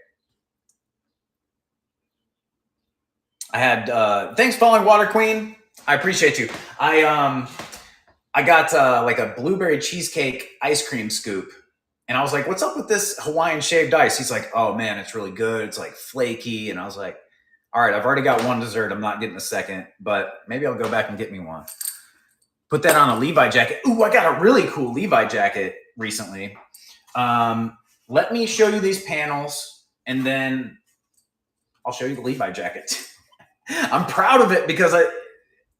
I had, thanks, Falling Water Queen. I appreciate you. I got like a blueberry cheesecake ice cream scoop. And I was like, what's up with this Hawaiian shaved ice? He's like, oh man, it's really good. It's like flaky. And I was like, all right, I've already got one dessert. I'm not getting a second, but maybe I'll go back and get me one. Put that on a Levi jacket. Ooh, I got a really cool Levi jacket recently. Let me show you these panels and then I'll show you the Levi jacket. I'm proud of it because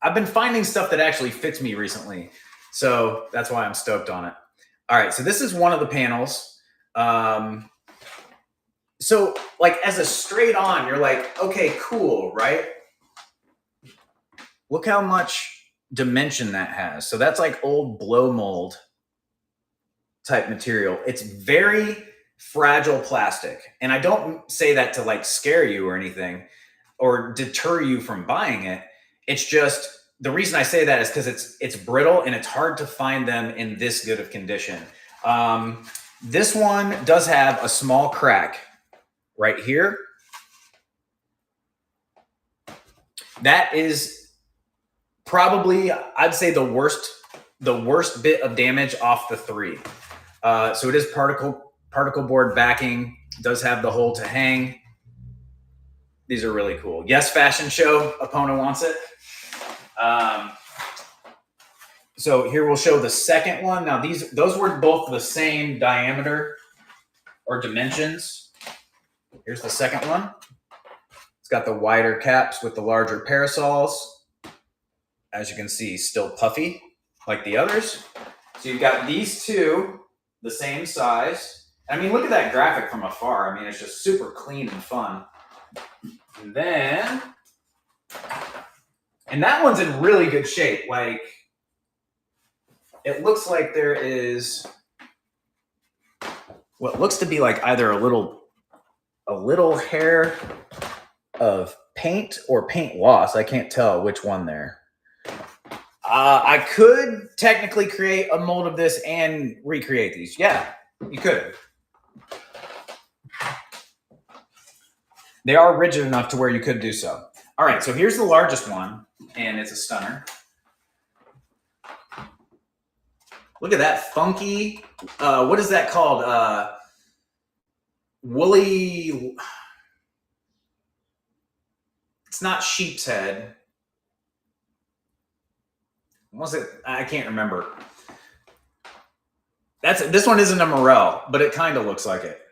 I've been finding stuff that actually fits me recently. So that's why I'm stoked on it. All right, so this is one of the panels. So like as a straight on, you're like, okay, cool, right? Look how much dimension that has. So that's like old blow mold type material. It's very fragile plastic. And I don't say that to like scare you or anything or deter you from buying it. It's just, the reason I say that is because it's brittle and it's hard to find them in this good of condition. This one does have a small crack right here. That is probably, I'd say, the worst bit of damage off the 3. So it is particle board backing. It does have the hole to hang. These are really cool. Yes, fashion show. Epona wants it. So here we'll show the second one. Now those were both the same diameter or dimensions. Here's the second one. It's got the wider caps with the larger parasols. As you can see, still puffy like the others. So you've got these two, the same size. I mean, look at that graphic from afar. I mean, it's just super clean and fun. And then, and that one's in really good shape. Like, it looks like there is what looks to be like either a little hair of paint or paint loss. I can't tell which one there. I could technically create a mold of this and recreate these. Yeah, you could. They are rigid enough to where you could do so. All right, so here's the largest one, and it's a stunner. Look at that funky, what is that called? Woolly, it's not sheep's head. Was it? I can't remember. This one isn't a Morel, but it kind of looks like it.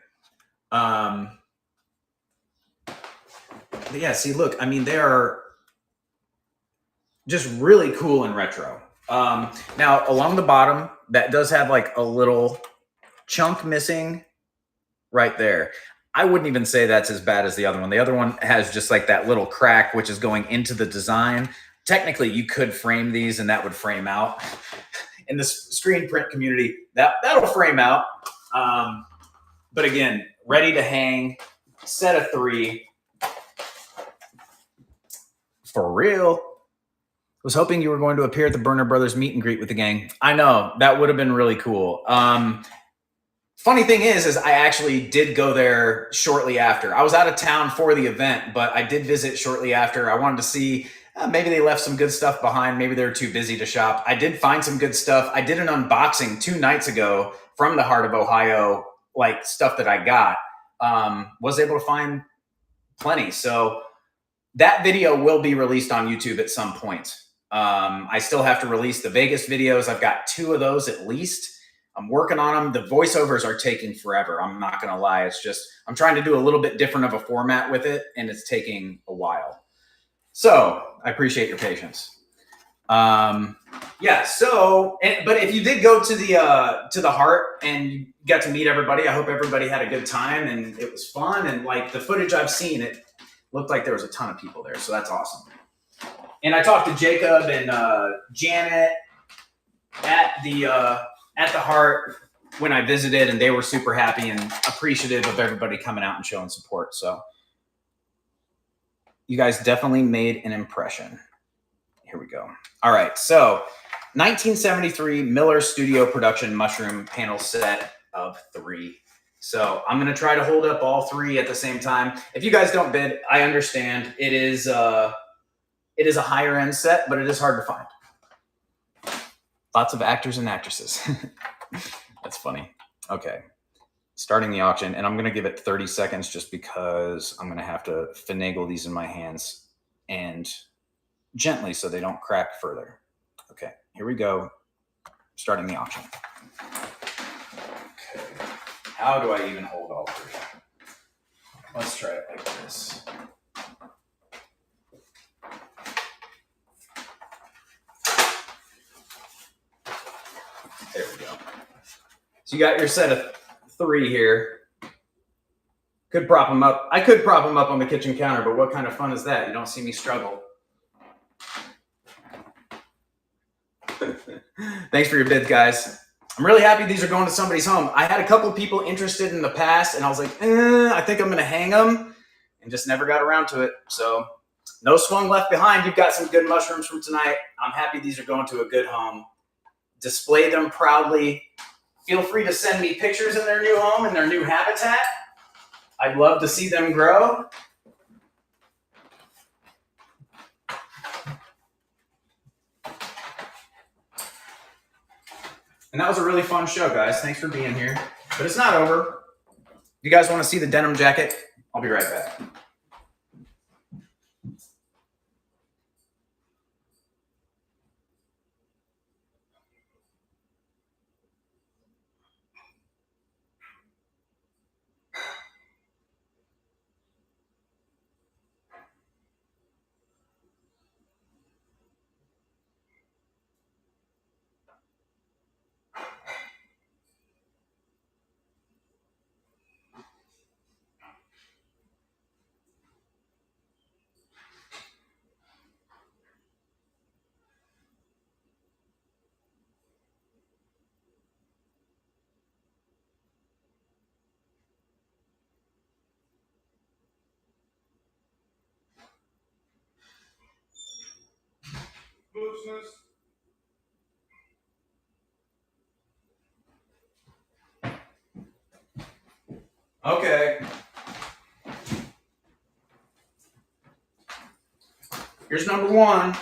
But yeah, see, look, I mean, they are just really cool and retro. Now, along the bottom, that does have like a little chunk missing right there. I wouldn't even say that's as bad as the other one. The other one has just like that little crack, which is going into the design. Technically, you could frame these and that would frame out. In the screen print community, that'll frame out. But again, ready to hang, set of 3. For real. Was hoping you were going to appear at the Burner Brothers meet and greet with the gang. I know, that would have been really cool. Funny thing is I actually did go there shortly after. I was out of town for the event, but I did visit shortly after. I wanted to see, maybe they left some good stuff behind. Maybe they were too busy to shop. I did find some good stuff. I did an unboxing 2 nights ago from the heart of Ohio, like stuff that I got. Was able to find plenty. So that video will be released on YouTube at some point. I still have to release the Vegas videos. I've got 2 of those at least. I'm working on them. The voiceovers are taking forever. I'm not going to lie. It's just, I'm trying to do a little bit different of a format with it, and it's taking a while. So I appreciate your patience. Yeah. So, but if you did go to the heart and you got to meet everybody, I hope everybody had a good time and it was fun. And like the footage I've seen, it looked like there was a ton of people there. So that's awesome. And I talked to Jacob and Janet at the heart when I visited, and they were super happy and appreciative of everybody coming out and showing support. So you guys definitely made an impression. Here we go. All right. So 1973 Miller Studio Production Mushroom Panel Set of 3. So I'm going to try to hold up all 3 at the same time. If you guys don't bid, I understand. It is a higher end set, but it is hard to find. Lots of actors and actresses. That's funny. Okay. Starting the auction, and I'm going to give it 30 seconds just because I'm going to have to finagle these in my hands and gently so they don't crack further. Okay, here we go. Starting the auction. Okay. How do I even hold all 3? Let's try it like this. There we go. So you got your set of 3 here. Could prop them up. I could prop them up on the kitchen counter, but what kind of fun is that? You don't see me struggle. Thanks for your bids, guys. I'm really happy these are going to somebody's home. I had a couple people interested in the past, and I was like, I think I'm going to hang them, and just never got around to it. So no swung left behind. You've got some good mushrooms from tonight. I'm happy these are going to a good home. Display them proudly Feel free to send me pictures of their new home and their new habitat. I'd love to see them grow. And that was a really fun show, guys. Thanks for being here. But it's not over. If you guys want to see the denim jacket, I'll be right back. Okay. Here's number one.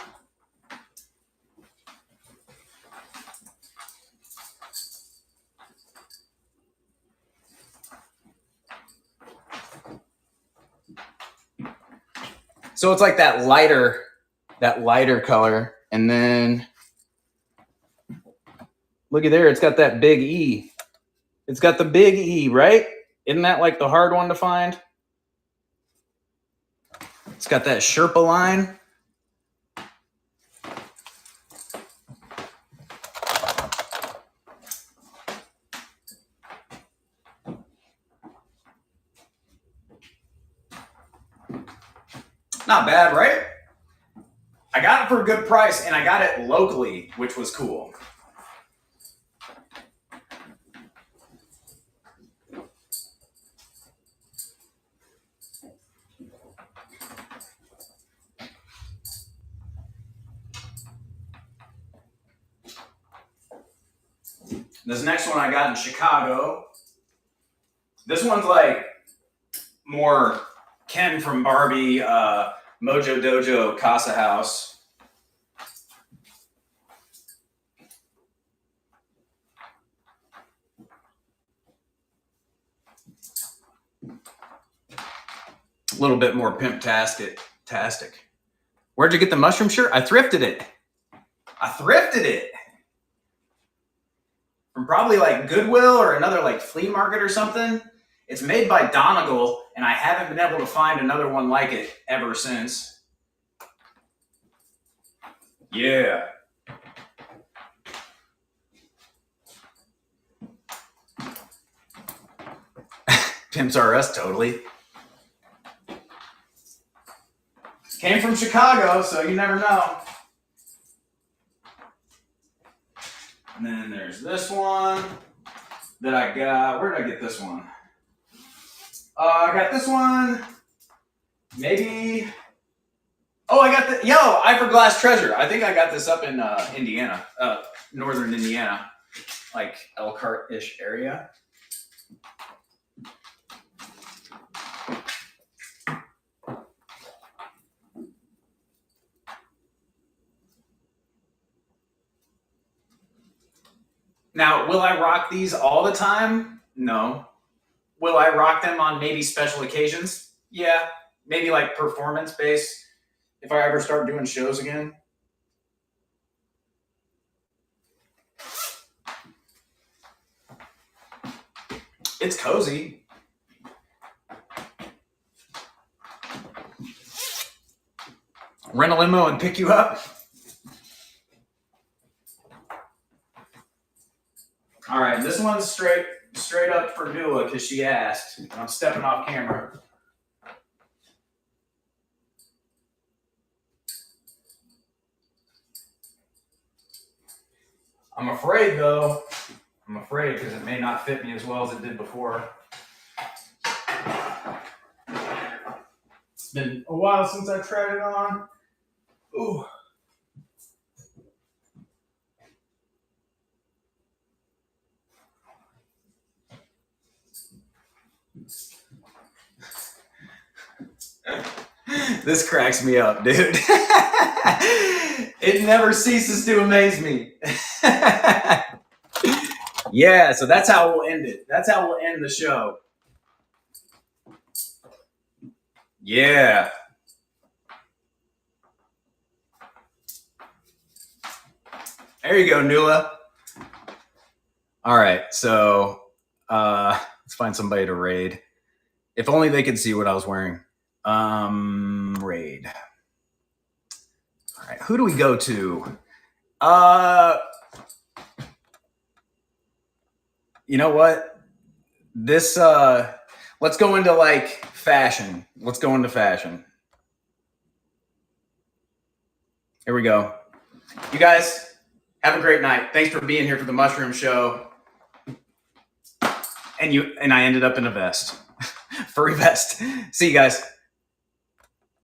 So it's like that lighter color. And then look at there, it's got that big E. It's got the big E, right? Isn't that like the hard one to find? It's got that Sherpa line. Not bad, right? I got it for a good price, and I got it locally, which was cool. This next one I got in Chicago. This one's like more Ken from Barbie, Mojo Dojo Casa House. A little bit more pimp-tastic. Where'd you get the mushroom shirt? I thrifted it. From probably like Goodwill or another like flea market or something. It's made by Donegal, and I haven't been able to find another one like it ever since. Yeah. Pimps R Us, totally. Came from Chicago, so you never know. And then there's this one that I got. Where did I get this one? I got this one. Maybe. Oh, I got the Eye for Glass Treasure. I think I got this up in Indiana, northern Indiana, like Elkhart-ish area. Now, will I rock these all the time? No. Will I rock them on maybe special occasions? Yeah. Maybe like performance based if I ever start doing shows again. It's cozy. Rent a limo and pick you up. All right, this one's straight up for Nula because she asked. I'm stepping off camera. I'm afraid though. Because it may not fit me as well as it did before. It's been a while since I tried it on. Ooh. This cracks me up, dude. It never ceases to amaze me. Yeah, so that's how we'll end it. That's how we'll end the show. Yeah. There you go, Nula. All right, so let's find somebody to raid. If only they could see what I was wearing. Raid. All right, who do we go to? You know what? This let's go into like fashion. Let's go into fashion. Here we go. You guys have a great night. Thanks for being here for the mushroom show. And I ended up in a vest. Furry vest. See you guys.